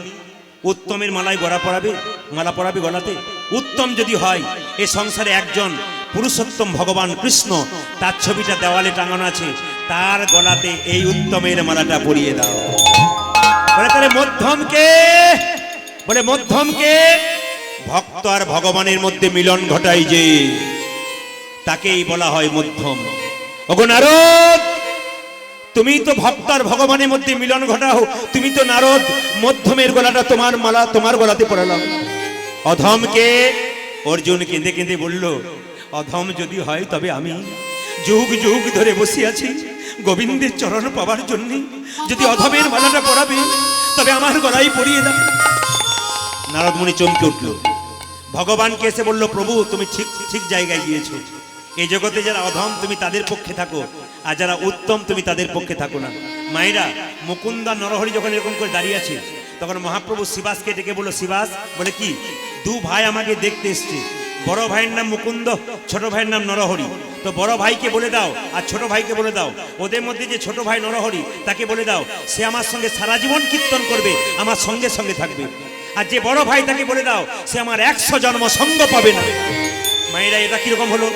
উত্তমের মালায় মালা পরাবে গলাতে? উত্তম যদি হয়, এ সংসারে একজন পুরুষোত্তম ভগবান কৃষ্ণ, তার ছবিটা দেওয়ালে টাঙানো আছে, তার গলাতে এই উত্তমের মালাটা পরিয়ে দাও। বলে তাহলে মধ্যমকে, বলে মধ্যমকে, ভক্ত আর ভগবানের মধ্যে মিলন ঘটাই যে, তাকেই বলা হয় মধ্যম। ওগো নারদ, তুমি তো ভক্ত আর ভগবানের মধ্যে মিলন ঘটাও, তুমি তো নারদ, মধ্যমের গলাটা তোমার মালা তোমার গলাতে পরালাম। অধমকে? অর্জুন কেঁদে কেঁদে বলল, অধম যদি হয় তবে আমি যুগ যুগ ধরে বসে আছি গোবিন্দের চরণ পাওয়ার জন্য। যদি অধমের মালাটা পরাবে তবে আমার গলায় পরিয়ে দাও। নারদ মুনি চমকে উঠল, ভগবানকে এসে বলল, প্রভু তুমি ঠিক ঠিক জায়গায় গিয়েছো। এই জগতে যারা অধম তুমি তাদের পক্ষে থাকো, আর যারা উত্তম তুমি তাদের পক্ষে থাকো না। মায়েরা, মুকুন্দা নরহরি যখন এরকম করে দাঁড়িয়ে আছে, তখন মহাপ্রভু শিবাসকে ডেকে বলল, শিবাস, বলে কি, 2 ভাই আমাকে দেখতে এসছে, বড় ভাইয়ের নাম মুকুন্দ, ছোট ভাইয়ের নাম নরহরি। তো বড় ভাইকে বলে দাও আর ছোট ভাইকে বলে দাও, ওদের মধ্যে যে ছোট ভাই নরহরি তাকে বলে দাও, সে আমার সঙ্গে সারা জীবন কীর্তন করবে, আমার সঙ্গে সঙ্গে থাকবে। আর যে বড় ভাই তাকে বলে দাও, সে আমার 100 জন্ম সঙ্গ পাবে না। মায়েরা, এটা কিরকম হলো?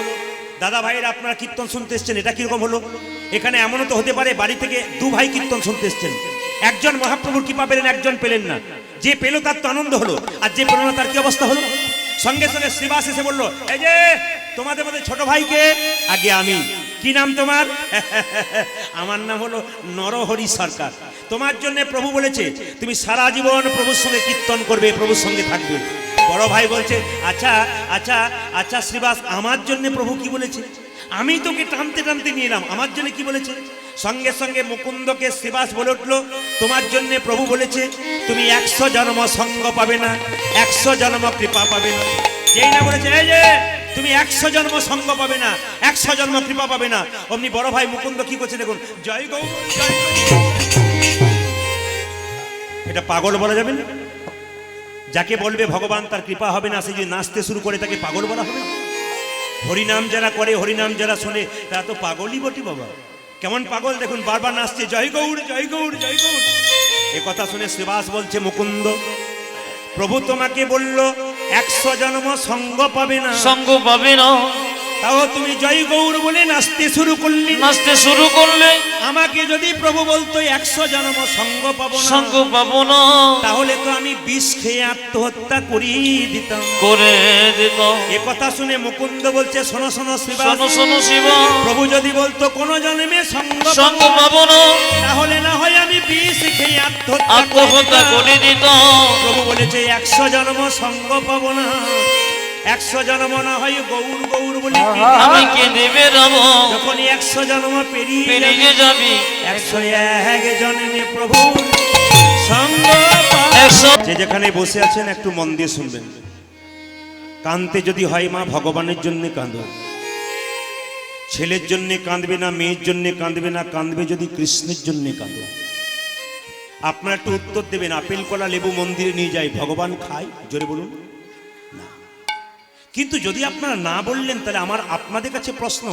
দাদা ভাইয়েরা, আপনারা কীর্তন শুনতে এসছেন, এটা কিরকম হলো? এখানে এমনও তো হতে পারে বাড়ি থেকে 2 ভাই কীর্তন শুনতে এসছেন, একজন মহাপ্রভুর কৃপা পেলেন, একজন পেলেন না। যে পেল তার তো আনন্দ হলো, আর যে পেল না তার কি অবস্থা হলো? সঙ্গে সঙ্গে শ্রীবাস এসে বললো, এই যে তোমাদের মধ্যে ছোট ভাইকে? আগে আমি। কি নাম তোমার? আমার নাম হলো নরহরি সরকার। তোমার জন্য প্রভু বলেছে তুমি সারা জীবন প্রভুর সঙ্গে কীর্তন করবে, প্রভুর সঙ্গে থাকবে। বড় ভাই বলছে, আচ্ছা আচ্ছা আচ্ছা শ্রীবাস, আমার জন্য প্রভু কি বলেছে? আমি তোকে টানতে টানতে নিয়ে এলাম, আমার জন্য কি বলেছে? সঙ্গে সঙ্গে মুকুন্দকে শ্রীবাস বলে উঠলো, তোমার জন্য প্রভু বলেছে তুমি 100 জন্ম সঙ্গ পাবে না, 100 জন্ম কৃপা পাবে না। যেই না বলেছে এই যে তুমি 100 জন্ম সঙ্গ পাবে না, 100 জন্ম কৃপা পাবে না, অমনি বড় ভাই মুকুন্দ কি করছে দেখুন, জয় গৌ জয় গৌ। এটা পাগল বলা যাবে না? যাকে বলবে ভগবান তার কৃপা হবে না, সে যদি নাচতে শুরু করে তাকে পাগল বলা হবে? হরিনাম যারা করে, হরিনাম যারা শোনে, তারা তো পাগলই বটি বাবা। কেমন পাগল দেখুন, বারবার নাচছে, জয় গৌর জয় গৌর জয় গৌর। এ কথা শুনে শ্রীবাস বলছে, মুকুন্দ, প্রভু তোমাকে বলল 100 জন্ম সঙ্গ পাবে না, সঙ্গ পাবে না, তাও তুমি জয় গৌর বলে নাচতে শুরু করলে। নাচতে শুরু করলে আমাকে যদি প্রভু বলতো 100 জন্ম সঙ্গ পাবো না, সঙ্গ পাবো না, তাহলে তো আমি বিষ খেয়ে আত্মহত্যা করিয়ে দিতাম, করে দিত। এ কথা শুনে মুকুন্দ বলছে, শোনো শোনো শ্রীবাস, শোনো শোনো শিব, প্রভু যদি বলতো কোন জন্মে সঙ্গ পাবো না, তাহলে না হয় আমি বিষ খেয়ে আত্মহত্যা করে দিত। প্রভু বলেছে 100 জন্ম সঙ্গ পাবো না, 100 জন্ম না হয় গৌর গৌর বলে আমি কেঁদে বেরাবো, যখন 100 জন্ম পেরিয়ে যাবি 101 জন্মে প্রভু সঙ্গ যে যেখানে বসে আছেন একটু মন দিয়ে শুনবেন। কাঁদতে যদি হয় মা, ভগবানের জন্য কাঁদো। ছেলের জন্য কাঁদবে না, মেয়ের জন্য কাঁদবে না, কাঁদবে যদি কৃষ্ণের জন্য কাঁদো। আপনারা একটু উত্তর দেবেন, আপেল কলা লেবু মন্দিরে নিয়ে যায়, ভগবান খায়? জোরে বলুন না। কিন্তু যদি আপনারা না বললেন, তাহলে আমার আপনাদের কাছে প্রশ্ন,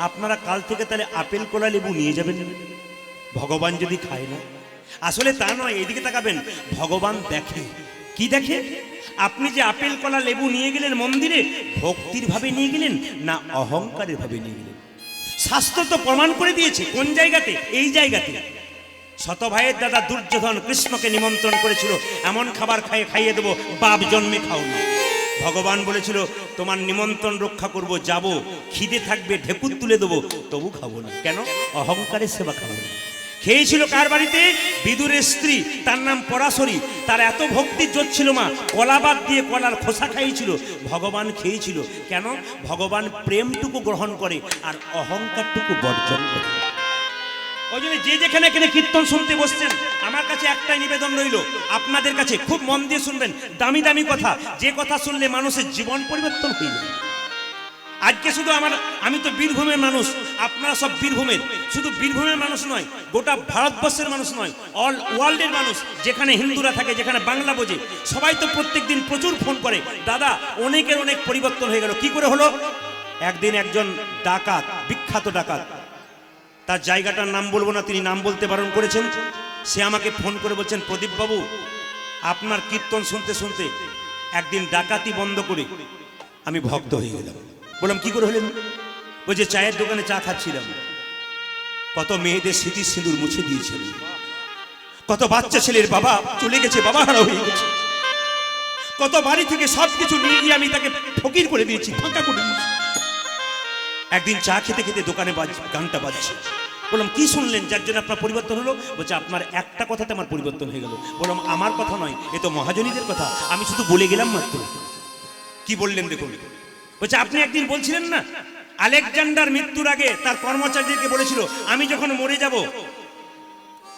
আপনারা কাল থেকে তাহলে আপেল কলা লেবু নিয়ে যাবেন ভগবান যদি খায় না? আসলে তা নয়, এইদিকে তাকাবেন, ভগবান দেখে। কি দেখে? আপনি যে আপেল কলা লেবু নিয়ে গেলেন মন্দিরে, ভক্তির ভাবে নিয়ে গেলেন না অহংকারের ভাবে নিয়ে গেলেন? শাস্ত্র তো প্রমাণ করে দিয়েছে। কোন জায়গাতে? এই জায়গাতে। শত ভাইয়ের দাদা দুর্যোধন কৃষ্ণকে নিমন্ত্রণ করেছিল, এমন খাবার খাইয়ে দেবো বাপ জন্মে খাও না। ভগবান বলেছিল তোমার নিমন্ত্রণ রক্ষা করব, যাব, খিদে থাকবে, ঢেকুর তুলে দেবো, তবু খাবো না। কেন? অহংকারের সেবা খাবো না। খেয়েছিল কার বাড়িতে? বিদুরের স্ত্রী, তার নাম পরাশরী। তার এত ভক্তির জোর ছিল মা, কলা বাদ দিয়ে কলার খোসা খাইয়েছিল, ভগবান খেয়েছিল। কেন? ভগবান প্রেমটুকু গ্রহণ করে আর অহংকারটুকু বর্জন করে। ওই জন্য যে যেখানে এখানে কীর্তন শুনতে বসছেন, আমার কাছে একটাই নিবেদন রইল, আপনাদের কাছে খুব মন দিয়ে শুনবেন। দামি দামি কথা, যে কথা শুনলে মানুষের জীবন পরিবর্তন হয়ে যায়। আজকে শুধু আমি তো বীরভূমের মানুষ, আপনারা সব বীরভূমের, শুধু বীরভূমের মানুষ নয়, গোটা ভারতবর্ষের মানুষ নয়, অল ওয়ার্ল্ডের মানুষ, যেখানে হিন্দুরা থাকে, যেখানে বাংলা বোঝে, সবাই তো প্রত্যেকদিন প্রচুর ফোন করে, দাদা অনেকের অনেক পরিবর্তন হয়ে গেল। কি করে হলো? একদিন একজন ডাকাত, বিখ্যাত ডাকাত, তার জায়গাটার নাম বলবো না, তিনি নাম বলতে বারণ করেছেন, সে আমাকে ফোন করে বলছেন, প্রদীপ বাবু আপনার কীর্তন শুনতে শুনতে একদিন ডাকাতি বন্ধ করে আমি ভক্ত হয়ে গেলাম। বললাম কি করে হলেন? বলছে চায়ের দোকানে চা খাচ্ছিলাম, কত মেয়েদের স্মৃতি সিঁদুর মুছে দিয়েছেন, কত বাচ্চা ছেলের বাবা চলে গেছে, বাবা হারা হয়ে গেছে, কত বাড়ি থেকে সবকিছু নিয়ে গিয়ে আমি তাকে ফকির করে দিয়েছি, ফাঁকা করে দিয়েছি। একদিন চা খেতে খেতে দোকানে গানটা বাজছে। বললাম কি শুনলেন যার জন্য আপনার পরিবর্তন হলো? বলছে আপনার একটা কথাতে আমার পরিবর্তন হয়ে গেল। বললাম আমার কথা নয়, এ তো মহাজনীদের কথা, আমি শুধু বলে গেলাম মাত্র। কি বললেন দেখুন। বলছে আপনি একদিন বলছিলেন না আলেকজান্ডার মৃত্যুর আগে তার কর্মচারীদেরকে বলেছিল আমি যখন মরে যাব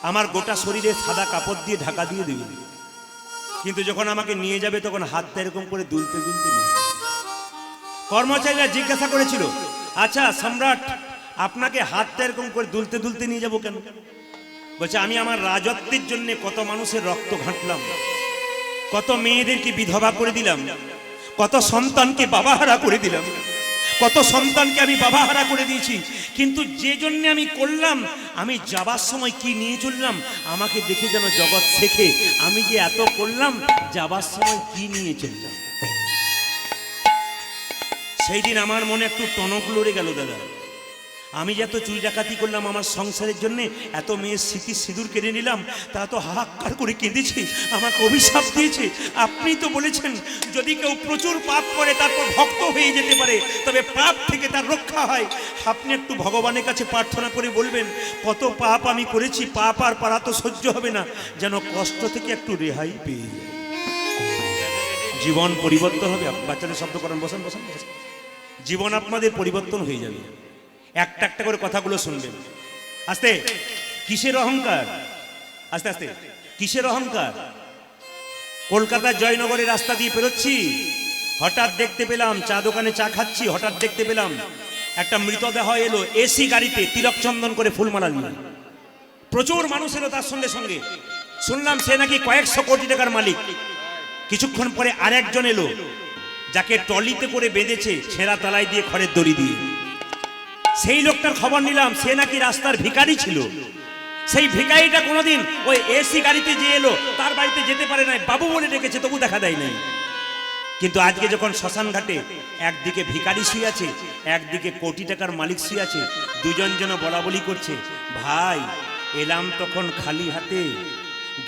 আমার গোটা শরীরে সাদা কাপড় দিয়ে ঢাকা দিয়ে দেবে, কিন্তু যখন আমাকে নিয়ে যাবে তখন হাতটা এরকম করে দুলতে দুলতে নিয়ে। কর্মচারীরা জিজ্ঞাসা করেছিল, আচ্ছা সম্রাট আপনাকে হাতটা এরকম করে দুলতে দুলতে নিয়ে যাবো কেন? বলছে আমি আমার রাজত্বের জন্য কত মানুষের রক্ত ঘাঁটলাম, কত মেয়েদেরকে বিধবা করে দিলাম, কত সন্তানকে বাবাহারা করে দিলাম, কত সন্তানকে আমি বাবাহারা করে দিয়েছি, কিন্তু যে জন্য আমি করলাম, আমি যাবার সময় কি নিয়ে চললাম আমাকে দেখে যেন জগৎ শেখে আমি যে এত করলাম যাবার সময় কি নিয়ে চললাম। সেই দিন আমার মনে একটু টনক লড়ে গেল দাদা, আমি যে এত চুরি ডাকাতি করলাম আমার সংসারের জন্য, এত মেয়ের স্মৃতি সিঁদুর কেড়ে নিলাম, তারা তো হাহাকার করে কেঁদেছে, আমাকে অভিশাপ দিয়েছে। আপনি তো বলেছেন যদি কেউ প্রচুর পাপ করে তারপর ভক্ত হয়ে যেতে পারে, তবে পাপ থেকে তার রক্ষা হয়। আপনি একটু ভগবানের কাছে প্রার্থনা করে বলবেন কত পাপ আমি করেছি, পাপ আর পারা তো সহ্য হবে না, যেন কষ্ট থেকে একটু রেহাই পেয়ে যায়, জীবন পরিবর্তন হবে। বাচ্চাদের শব্দ করেন, বসেন বসেন বসেন, জীবন আপনাদের পরিবর্তন হয়ে যাবে। একটা একটা করে কথাগুলো শুনবেন। আস্তে, কিসের অহংকার? আস্তে আস্তে, কিসের অহংকার? কলকাতার জয়নগরের রাস্তা দিয়ে পেরোচ্ছি, হঠাৎ দেখতে পেলাম চা দোকানে চা খাচ্ছি, হঠাৎ দেখতে পেলাম একটা মৃতদেহ এলো এসি গাড়িতে তিলক চন্দন করে ফুলমালা নিয়ে। প্রচুর মানুষ এলো তার সঙ্গে সঙ্গে, শুনলাম সে নাকি কয়েকশো কোটি টাকার মালিক। কিছুক্ষণ পরে আরেকজন এলো যাকে ট্রলিতে করে বেঁধেছে ছেঁড়া তালাই দিয়ে খড়ের দড়ি দিয়ে। সেই লোকটার খবর নিলাম সে নাকি রাস্তার ভিখারি ছিল। সেই ভিখারিটা কোনোদিন ওই এসি গাড়িতে যে এলো তার বাড়িতে যেতে পারে নাই, বাবু বলে ডেকেছে তবু দেখা দেয় নাই। কিন্তু আজকে যখন শ্মশান ঘাটে একদিকে ভিখারি শুয়ে আছে, একদিকে কোটি টাকার মালিক শুয়ে আছে, দুজন যেন বলা বলি করছে, ভাই এলাম তখন খালি হাতে,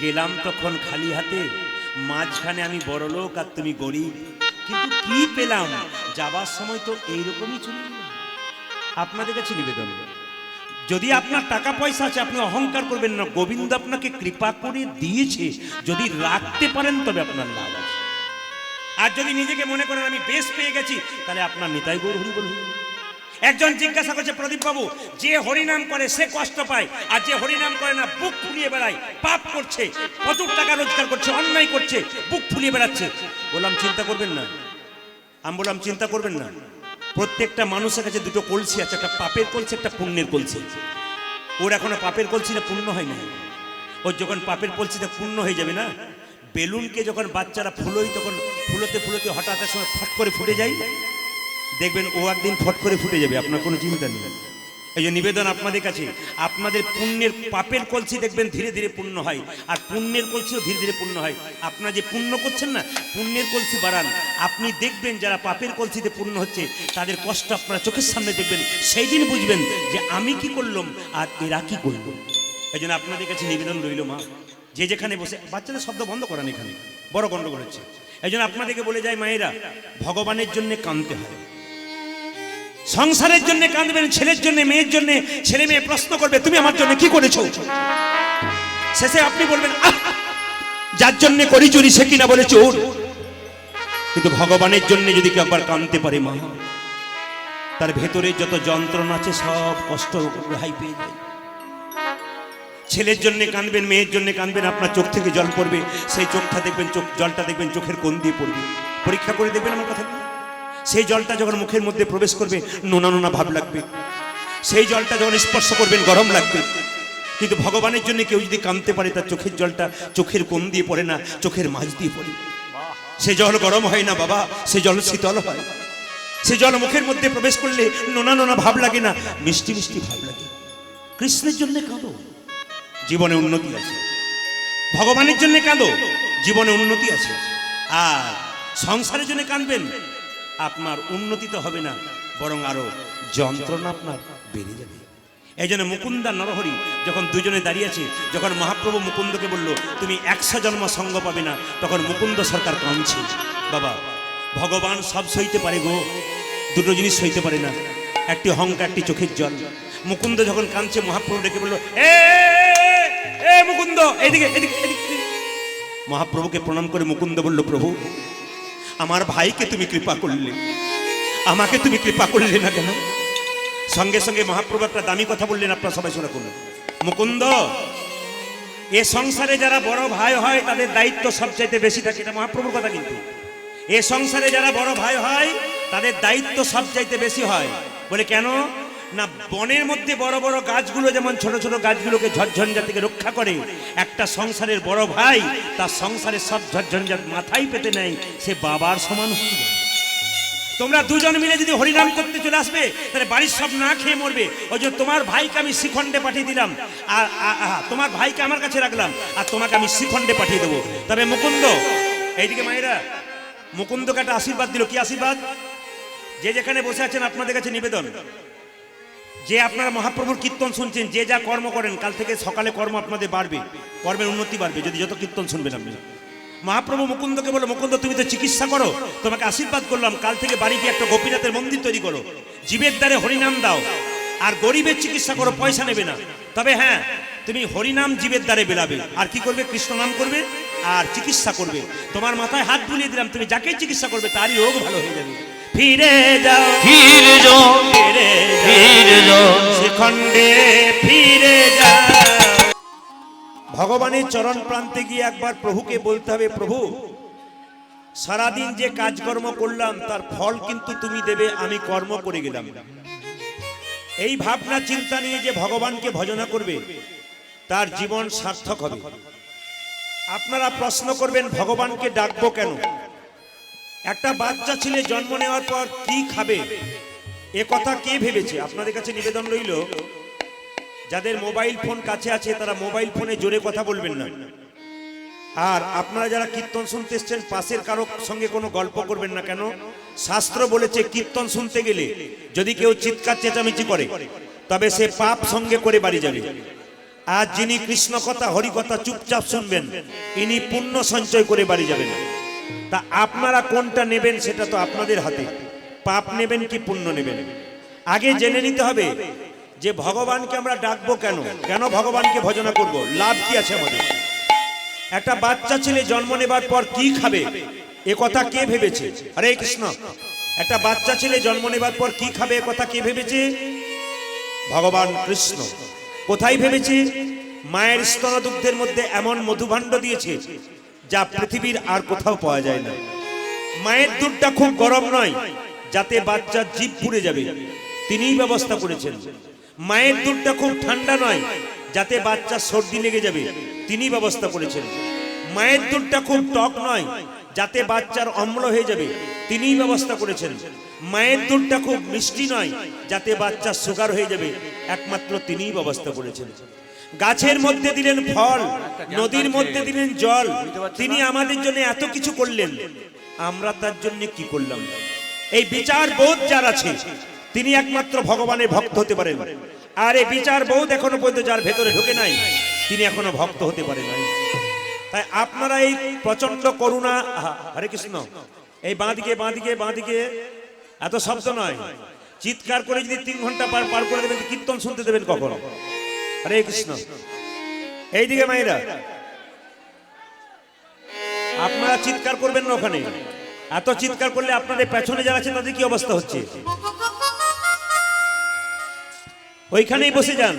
গেলাম তখন খালি হাতে, মাঝখানে আমি বড়লোক আর তুমি গরিব, কিন্তু কি পেলাম? যাবার সময় তো এইরকমই চলে গেল। আপনাদের কাছে নিবেদন, যদি আপনার টাকা পয়সা আছে আপনি অহংকার করবেন না, গোবিন্দ আপনাকে কৃপা করে দিয়েছে, যদি রাখতে পারেন তবে আপনার লাভ আছে। আর যদি নিজেকে মনে করেন আমি বেশ পেয়ে গেছি, তাহলে আপনার নিতাই গৌর হরি বল। একজন জিজ্ঞাসা করছে, প্রদীপ বাবু যে হরিনাম করে সে কষ্ট পায়, আর যে হরিনাম করে না বুক ফুলিয়ে বেড়ায়, পাপ করছে, প্রচুর টাকা রোজগার করছে, অন্যায় করছে, বুক ফুলিয়ে বেড়াচ্ছে। বললাম চিন্তা করবেন না, আমি বললাম চিন্তা করবেন না, প্রত্যেকটা মানুষের কাছে দুটো কলসি আছে, একটা পাপের কলসি, একটা পুণ্যের কলসি। ওর এখনো পাপের কলসিটা পূর্ণ হয়নি, ওর যখন পাপের কলসিটা পূর্ণ হয়ে যাবে না, বেলুনকে যখন বাচ্চারা ফুলোই তখন ফুলোতে ফুলোতে হঠাৎ এক সময় ফট করে ফুটে যায়, দেখবেন ও একদিন ফট করে ফুটে যাবে, আপনার কোনো চিন্তা নেই। এই যে নিবেদন আপনাদের কাছে, আপনাদের পুণ্যের পাপের কলসি দেখবেন ধীরে ধীরে পূর্ণ হয়, আর পুণ্যের কলসিও ধীরে ধীরে পূর্ণ হয়। আপনারা যে পুণ্য করছেন না, পুণ্যের কলসি বাড়ান, আপনি দেখবেন যারা পাপের কলসিতে পূর্ণ হচ্ছে তাদের কষ্ট আপনারা চোখের সামনে দেখবেন, সেই দিন বুঝবেন যে আমি কি করলাম আর এরা কি করল। এই জন্য আপনাদের কাছে নিবেদন রইল, মা যে যেখানে বসে, বাচ্চাদের শব্দ বন্ধ করেন, এখানে বড় গন্ডগোল হচ্ছে। এই জন্য আপনাদেরকে বলে যায় মায়েরা, ভগবানের জন্য কাঁদতে হয়, সংসারের জন্য কাঁদবেন, ছেলের জন্য মেয়ের জন্য। ছেলে মেয়ে প্রশ্ন করবে তুমি আমার জন্য কি করেছো, শেষে আপনি বলবেন যার জন্য করি চুরি সে কিনা বলে চোর। কিন্তু ভগবানের জন্য যদি কেউ একবার কাঁদতে পারে মা, তার ভেতরে যত যন্ত্রণা আছে সব কষ্ট রেহাই পেয়ে যায়। ছেলের জন্য কাঁদবেন, মেয়ের জন্য কাঁদবেন, আপনার চোখ থেকে জল পড়বে, সেই চোখটা দেখবেন, জলটা দেখবেন চোখের কোণ দিয়ে পড়বে। পরীক্ষা করে দেখবেন আমার কথা। সেই জলটা যখন মুখের মধ্যে প্রবেশ করবে নোনা নোনা ভাব লাগবে, সেই জলটা যখন স্পর্শ করবেন গরম লাগবে। কিন্তু ভগবানের জন্য কেউ যদি কাঁদতে পারে তার চোখের জলটা চোখের কোণ দিয়ে পড়ে না, চোখের মাঝ দিয়ে পড়ে। সে জল গরম হয় না বাবা, সে জল শীতল হয়। সে জল মুখের মধ্যে প্রবেশ করলে নোনা নোনা ভাব লাগে না, মিষ্টি মিষ্টি ভাব লাগে। কৃষ্ণের জন্য কাঁদো, জীবনে উন্নতি আছে। ভগবানের জন্য কাঁদো, জীবনে উন্নতি আছে। আর সংসারের জন্য কাঁদবেন, আপনার উন্নতি তো হবে না, বরং আরো যন্ত্রণা আপনার বেড়ে যাবে। এই জন্য মুকুন্দা নরহরি যখন দুজনে দাঁড়িয়ে আছে, যখন মহাপ্রভু মুকুন্দকে বলল তুমি 100 জন্ম সঙ্গ পাবে না, তখন মুকুন্দ সরকার কাঁদছে। বাবা, ভগবান সব সইতে পারে গো, দুটো জিনিস সইতে পারে না, একটি অহংকার, একটি চোখের জল। মুকুন্দ যখন কাঁদছে, মহাপ্রভু ডেকে বলল এ মুকুন্দ এদিকে এদিকে এদিকে। মহাপ্রভুকে প্রণাম করে মুকুন্দ বলল, প্রভু আমার ভাইকে তুমি কৃপা করলে, আমাকে তুমি কৃপা করলে না কেন? সঙ্গে সঙ্গে মহাপ্রভু একটা দামি কথা বললেন, আপনারা সবাই শোনা করুন। মুকুন্দ, এ সংসারে যারা বড় ভাই হয় তাদের দায়িত্ব সবচাইতে বেশি থাকে। এটা মহাপ্রভুর কথা। কিন্তু এ সংসারে যারা বড় ভাই হয় তাদের দায়িত্ব সবচাইতে বেশি হয়। বলে কেন না, বনের মধ্যে বড় বড় গাছগুলো যেমন ছোট ছোট গাছগুলোকে ঝড়ঝঞ্ঝা থেকে রক্ষা করে, একটা সংসারের বড় ভাই তার সংসারের সব ঝড়ঝঞ্ঝাট মাথায় পেতে নেয়, সে বাবার সমান হয়ে যায়। তোমরা দুজন মিলে যদি হরিনাম করতে চলে আসবে, তাহলে বাড়ির সব না খেয়ে মরবে। ওই যে তোমার ভাইকে আমি শ্রীখণ্ডে পাঠিয়ে দিলাম, আর তোমার ভাইকে আমার কাছে রাখলাম, আর তোমাকে আমি শ্রীখণ্ডে পাঠিয়ে দেবো। তবে মুকুন্দ, এইদিকে মায়েরা, মুকুন্দকে একটা আশীর্বাদ দিল। কি আশীর্বাদ? যে যেখানে বসে আছেন আপনাদের কাছে নিবেদন, যে আপনারা মহাপ্রভুর কীর্তন শুনছেন, যে যা কর্ম করেন, কাল থেকে সকালে কর্ম আপনাদের বাড়বে, কর্মের উন্নতি বাড়বে যদি যত কীর্তন শুনবেন আপনি। মহাপ্রভু মুকুন্দকে বলো, মুকুন্দ তুমি তো চিকিৎসা করো, তোমাকে আশীর্বাদ করলাম, কাল থেকে বাড়ি গিয়ে একটা গোপীনাথের মন্দির তৈরি করো, জীবের দ্বারে হরিনাম দাও, আর গরিবের চিকিৎসা করো, পয়সা নেবে না। তবে হ্যাঁ, তুমি হরিনাম জীবের দ্বারে বেলাবে, আর কি করবে? কৃষ্ণ নাম করবে আর চিকিৎসা করবে। তোমার মাথায় হাত বুলিয়ে দিলাম, তুমি যাকে চিকিৎসা করবে তারই রোগ ভালো হয়ে যাবে। ফিরে যাও, ফিরে যাও, ফিরে ফিরে যাও, শ্রীখণ্ডে ফিরে যাও। ভগবানের চরণ প্রান্তে গিয়ে একবার প্রভুকে বলতে হবে, প্রভু সারাদিন যে কাজকর্ম করলাম তার ফল কিন্তু তুমি দেবে, আমি কর্ম করে গেলাম। এই ভাবনা চিন্তা নিয়ে যে ভগবানকে ভজনা করবে তার জীবন সার্থক হবে। আপনারা প্রশ্ন করবেন, ভগবানকে ডাকবো কেন? একটা বাচ্চা ছেলে জন্ম নেওয়ার পর কি খাবে এ কথা কে ভেবেছে? আপনাদের কাছে নিবেদন রইল, যাদের মোবাইল ফোন কাছে আছে তারা মোবাইল ফোনে জোরে কথা বলবেন না। আর আপনারা যারা কীর্তন শুনতে এসছেন, পাশের কারো সঙ্গে কোনো গল্প করবেন না। কেন? শাস্ত্র বলেছে কীর্তন শুনতে গেলে যদি কেউ চিৎকার চেঁচামেচি করে তবে সে পাপ সঙ্গে করে বাড়ি যাবে। আর যিনি কৃষ্ণ কথা হরি কথা চুপচাপ শুনবেন, ইনি পুণ্য সঞ্চয় করে বাড়ি যাবেন। তা আপনারা কোনটা নেবেন সেটা তো আপনাদের হাতে। পাপ নেবেন কি পুণ্য নেবেন, আগে জেনে নিতে হবে যে ভগবানকে আমরা ডাকবো কেন, কেন ভগবানকে ভজনা করব, লাভ কি আছে আমাদের। একটা বাচ্চা ছেলে জন্ম নেবার পর কি খাবে এ কথা কে ভেবেছে? হরে কৃষ্ণ। একটা বাচ্চা ছেলে জন্ম নেবার পর কি খাবে এ কথা কে ভেবেছে? ভগবান কৃষ্ণ। কোথায় ভেবেছে? মায়ের স্তনদুগ্ধের মধ্যে এমন মধুভাণ্ড দিয়েছে যা পৃথিবীর আর কোথাও পাওয়া যায় না। মায়ের দুধটা খুব গরম নয় যাতে বাচ্চার জিভ পুড়ে যাবে, তিনিই ব্যবস্থা করেছেন। মায়ের দুধটা খুব ঠান্ডা নয় যাতে বাচ্চার সর্দি লেগে যাবে, তিনি ব্যবস্থা করেছেন। মায়ের দুধটা খুব টক নয় যাতে বাচ্চার অম্ল হয়ে যাবে, তিনিই ব্যবস্থা করেছেন। মায়ের দুধটা খুব মিষ্টি নয় যাতে বাচ্চার সুগার হয়ে যাবে, একমাত্র তিনিই ব্যবস্থা করেছেন। গাছের মধ্যে দিলেন ফল, নদীর মধ্যে দিলেন জল, তিনি আমাদের জন্য এত কিছু করলেন, আমরা তার জন্য কি করলাম? এই বিচার বোধ যার আছে তিনি একমাত্র ভগবানের ভক্ত হতে পারেন। আর এই বিচার বোধ এখনো পর্যন্ত যার ভেতরে ঢোকে নাই তিনি এখনো ভক্ত হতে পারে নাই। তাই আপনারা এই প্রচন্ড করুণা, হরে কৃষ্ণ, এই বাঁদিকে বাঁদিকে বাঁদিকে এত শব্দ নয়, চিৎকার করে যদি 3 ঘন্টা পার করে দেবেন, কীর্তন শুনতে দেবেন কখন? হরে কৃষ্ণ। এইদিকে মায়েরা, আপনারা চিৎকার করবেন না ওখানে, এত চিৎকার করলে আপনাদের পেছনে যারা আছে তাদের কি অবস্থা হচ্ছে? ওইখানেই বসে যান,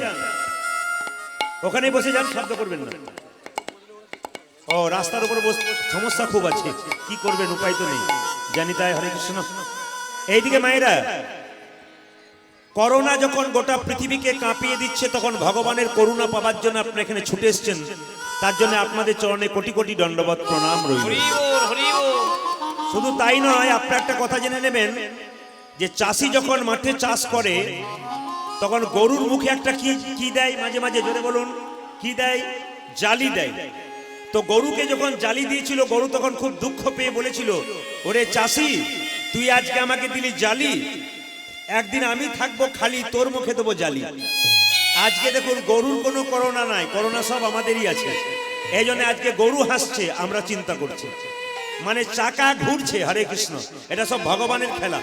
ওখানেই বসে যান, শব্দ করবেন না। ও রাস্তার উপরে সমস্যা খুব আছে, কি করবেন, উপায় তো নেই, জানি তাই। হরে কৃষ্ণ। এইদিকে মায়েরা, করোনা যখন গোটা পৃথিবীকে কাঁপিয়ে দিচ্ছে তখন ভগবানের করুণা পাওয়ার জন্য আপনারা এখানে ছুটে এসেছেন, তার জন্য আপনাদের চরণে কোটি কোটি দণ্ডবত প্রণাম রইল। শুধু তাই নয়, আপনারা একটা কথা জেনে নেবেন যে চাষি যখন মাঠে চাষ করে তখন গরুর মুখে একটা কি দেয়, মাঝে মাঝে জোরে বলুন, কি দেয়? জালি দেয়। তো গরুকে যখন জালি দিয়েছিল, গরু তখন খুব দুঃখ পেয়ে বলেছিল, ওরে চাষি, তুই আজকে আমাকে দিলি জালি, একদিন আমি থাকবো খালি, তোর মুখে দেবো জালি। আজকে দেখুন গরুর কোনো করোনা নাই, করোনা সব আমাদেরই আছে। এই জন্য আজকে গরু হাসছে, আমরা চিন্তা করছি, মানে চাকা ঘুরছে। হরে কৃষ্ণ, এটা সব ভগবানের খেলা।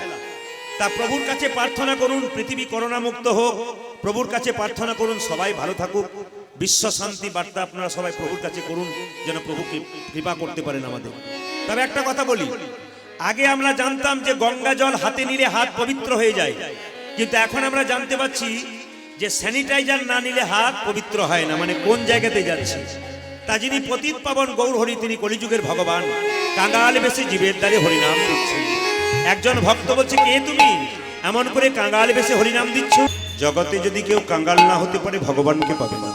তা প্রভুর কাছে প্রার্থনা করুন পৃথিবী করোনা মুক্ত হোক, প্রভুর কাছে প্রার্থনা করুন সবাই ভালো থাকুক, বিশ্ব শান্তি বার্তা আপনারা সবাই প্রভুর কাছে করুন, যেন প্রভুকে কৃপা করতে পারেন আমাদের। তবে একটা কথা বলি, আগে আমরা জানতাম যে গঙ্গা জল হাতে নিলে হাত পবিত্র হয়ে যায়, কিন্তু এখন আমরা জানতে পারছি যে স্যানিটাইজার না নিলে হাত পবিত্র হয় না। মানে কোন জায়গাতে যাচ্ছে? তা যিনি পতিত পাবন গৌর হরি, তিনি কলিযুগের ভগবান, কাঙাল বেশি জীবের দ্বারে হরিনাম দিচ্ছেন। একজন ভক্ত বলছে, কে তুমি এমন করে কাঙাল বেশি হরিনাম দিচ্ছ? জগতে যদি কেউ কাঙাল না হতে পারে, ভগবানকে পাবে না।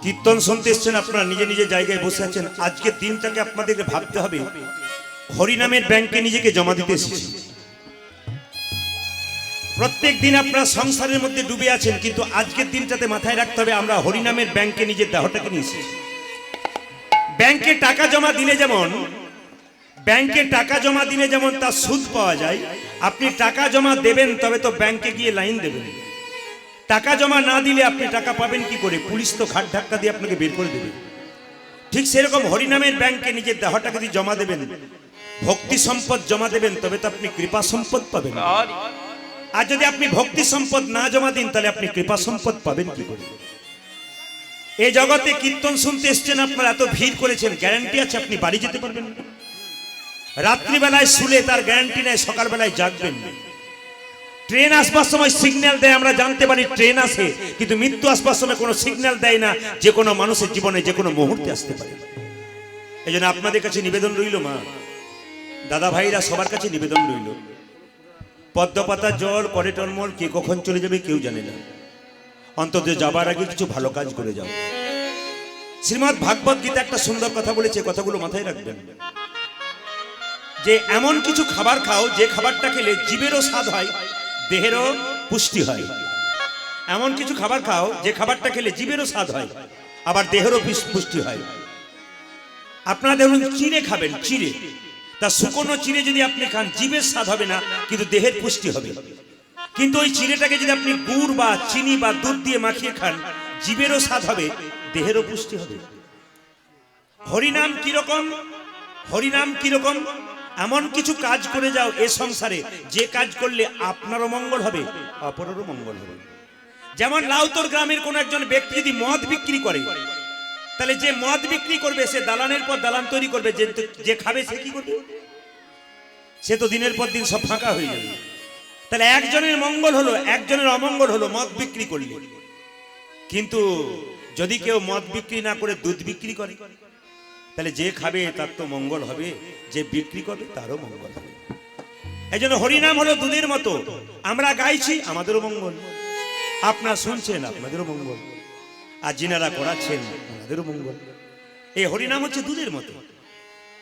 কীর্তন শুনতে এসছেন, আপনারা নিজে নিজে জায়গায় বসে আছেন। আজকের দিনটাকে আপনাদেরকে ভাবতে হবে, হরিনামের ব্যাংকে নিজেকে জমা দিতে এসেছি। প্রত্যেক দিন আপনারা সংসারের মধ্যে ডুবে আছেন, কিন্তু আজকের দিনটাতে মাথায় রাখতে হবে, আমরা হরিনামের ব্যাংকে নিজের দেহটাকে নিয়ে এসেছি। ব্যাংকে টাকা জমা দিলে যেমন তার সুদ পাওয়া যায়, আপনি টাকা জমা দেবেন তবে তো ব্যাংকে গিয়ে লাইন দেবেন। টাকা জমা না দিলে আপনি টাকা পাবেন কি করে? পুলিশ তো ঘাট ধাক্কা দিয়ে আপনাকে বের করে দেবে। ঠিক সেরকম হরিনামের ব্যাংকে নিজের দেহটাকে দিয়ে জমা দেবেন, ভক্তি সম্পদ জমা দেবেন, তবে তো আপনি কৃপা সম্পদ পাবেন। আর যদি আপনি ভক্তি সম্পদ না জমা দিন, তাহলে আপনি কৃপা সম্পদ পাবেন কি করে? এই জগতে কীর্তন শুনতে এসছেন, আপনারা এত ভিড় করেছেন, গ্যারান্টি আছে আপনি বাড়ি যেতে পারবেন? রাত্রিবেলায় শুলে তার গ্যারান্টি নেই সকালবেলায় জাগবেন। ট্রেন আসবার সময় সিগন্যাল দেয়, আমরা জানতে পারি ট্রেন আসে, কিন্তু মৃত্যু আসবার সময় কোনো সিগন্যাল দেয় না, যে কোনো মানুষের জীবনে যে কোনো মুহূর্তে আসতে পারে। এই জন্য আপনাদের কাছে নিবেদন রইল, মা দাদা ভাইরা সবার কাছে নিবেদন রইল, পদ্মপাতা জল করে টলমল, কে কখন চলে যাবে কেউ জানে না, অন্তত যাবার আগে কিছু ভালো কাজ করে যাও। শ্রীমদ্ ভাগবত গীতা একটা সুন্দর কথা বলেছে, কথাগুলো মাথায় রাখবেন, যে এমন কিছু খাবার খাও যে খাবারটা খেলে জীবেরও স্বাদ হয়, দেহেরও পুষ্টি হয়। এমন কিছু খাবার খাও যে খাবারটা খেলে জীবেরও স্বাদ হয়, আবার দেহেরও পুষ্টি হয়। আপনারা দেখুন, চিড়ে খাবেন, চিড়ে, তা শুকনো চিড়ে যদি আপনি খান, জীবের স্বাদ হবে না, কিন্তু দেহের পুষ্টি হবে। কিন্তু ওই চিড়েটাকে যদি আপনি গুড় বা চিনি বা দুধ দিয়ে মাখিয়ে খান, জীবেরও স্বাদ হবে, দেহেরও পুষ্টি হবে। হরিনাম কিরকম? হরিনাম কিরকম? এমন কিছু কাজ করে যাও এ সংসারে, যে কাজ করলে আপনারও মঙ্গল হবে, অপরেরও মঙ্গল হবে। যেমন লাউতর গ্রামের কোন একজন ব্যক্তি যদি মদ বিক্রি করে, তাহলে যে মদ বিক্রি করবে সে দালানের পর দালান তৈরি করবে, যে খাবে সে কি করবে? সে তো দিনের পর দিন সব ফাঁকা হয়ে যাবে। তাহলে একজনের মঙ্গল হলো, একজনের অমঙ্গল হলো মদ বিক্রি করলে। কিন্তু যদি কেউ মদ বিক্রি না করে দুধ বিক্রি করে, তাহলে যে খাবে তার তো মঙ্গল হবে, যে বিক্রি করবে তারও মঙ্গল হবে। এই জন্য হরিনাম হলো দুধের মতো, আমরা গাইছি আমাদেরও মঙ্গল, আপনারা শুনছেন আপনাদেরও মঙ্গল, আর যিনারা করাচ্ছেন ওনাদেরও মঙ্গল। এই হরিনাম হচ্ছে দুধের মতো।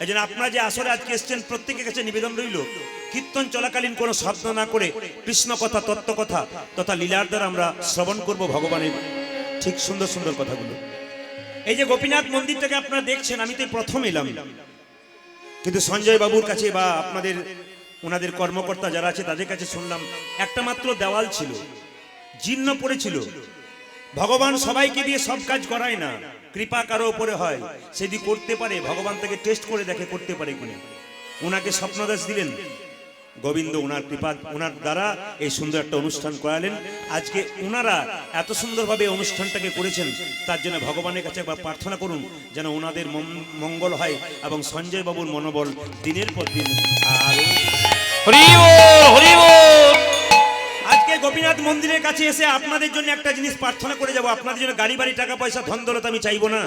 এই জন্য আপনারা যে আসলে আজকে এসছেন, প্রত্যেকের কাছে নিবেদন রইল, কীর্তন চলাকালীন কোনো শব্দ না করে কৃষ্ণ কথা, তত্ত্ব কথা তথা লীলার দ্বারা আমরা শ্রবণ করব ভগবানের ঠিক সুন্দর সুন্দর কথাগুলো। এই যে গোপীনাথ মন্দিরটাকে আপনারা দেখছেন, আমি তো প্রথম এলাম, কিন্তু সঞ্জয় বাবুর কাছে বা আপনাদের ওনাদের কর্মকর্তা যারা আছে তাদের কাছে শুনলাম একটা মাত্র দেওয়াল ছিল, জীর্ণ পড়েছিল। ভগবান সবাইকে দিয়ে সব কাজ করায় না, কৃপা কারো উপরে হয়, সেদি করতে পারে, ভগবান তাকে টেস্ট করে দেখে করতে পারে কিনা। ওনাকে স্বপ্নদাস দিলেন গোবিন্দ, ওনার কৃপা, ওনার দ্বারা এই সুন্দর একটা অনুষ্ঠান করালেন। আজকে ওনারা এত সুন্দরভাবে অনুষ্ঠানটাকে করেছেন, তার জন্য ভগবানের কাছে একবার প্রার্থনা করুন যেন ওনাদের মঙ্গল হয় এবং সঞ্জয় বাবুর মনোবল দিনের পর দিন আরো। আজকে গোপীনাথ মন্দিরের কাছে এসে আপনাদের জন্য একটা জিনিস প্রার্থনা করে যাব, আপনাদের জন্য গাড়ি বাড়ি টাকা পয়সা ধন দৌলত আমি চাইবো না।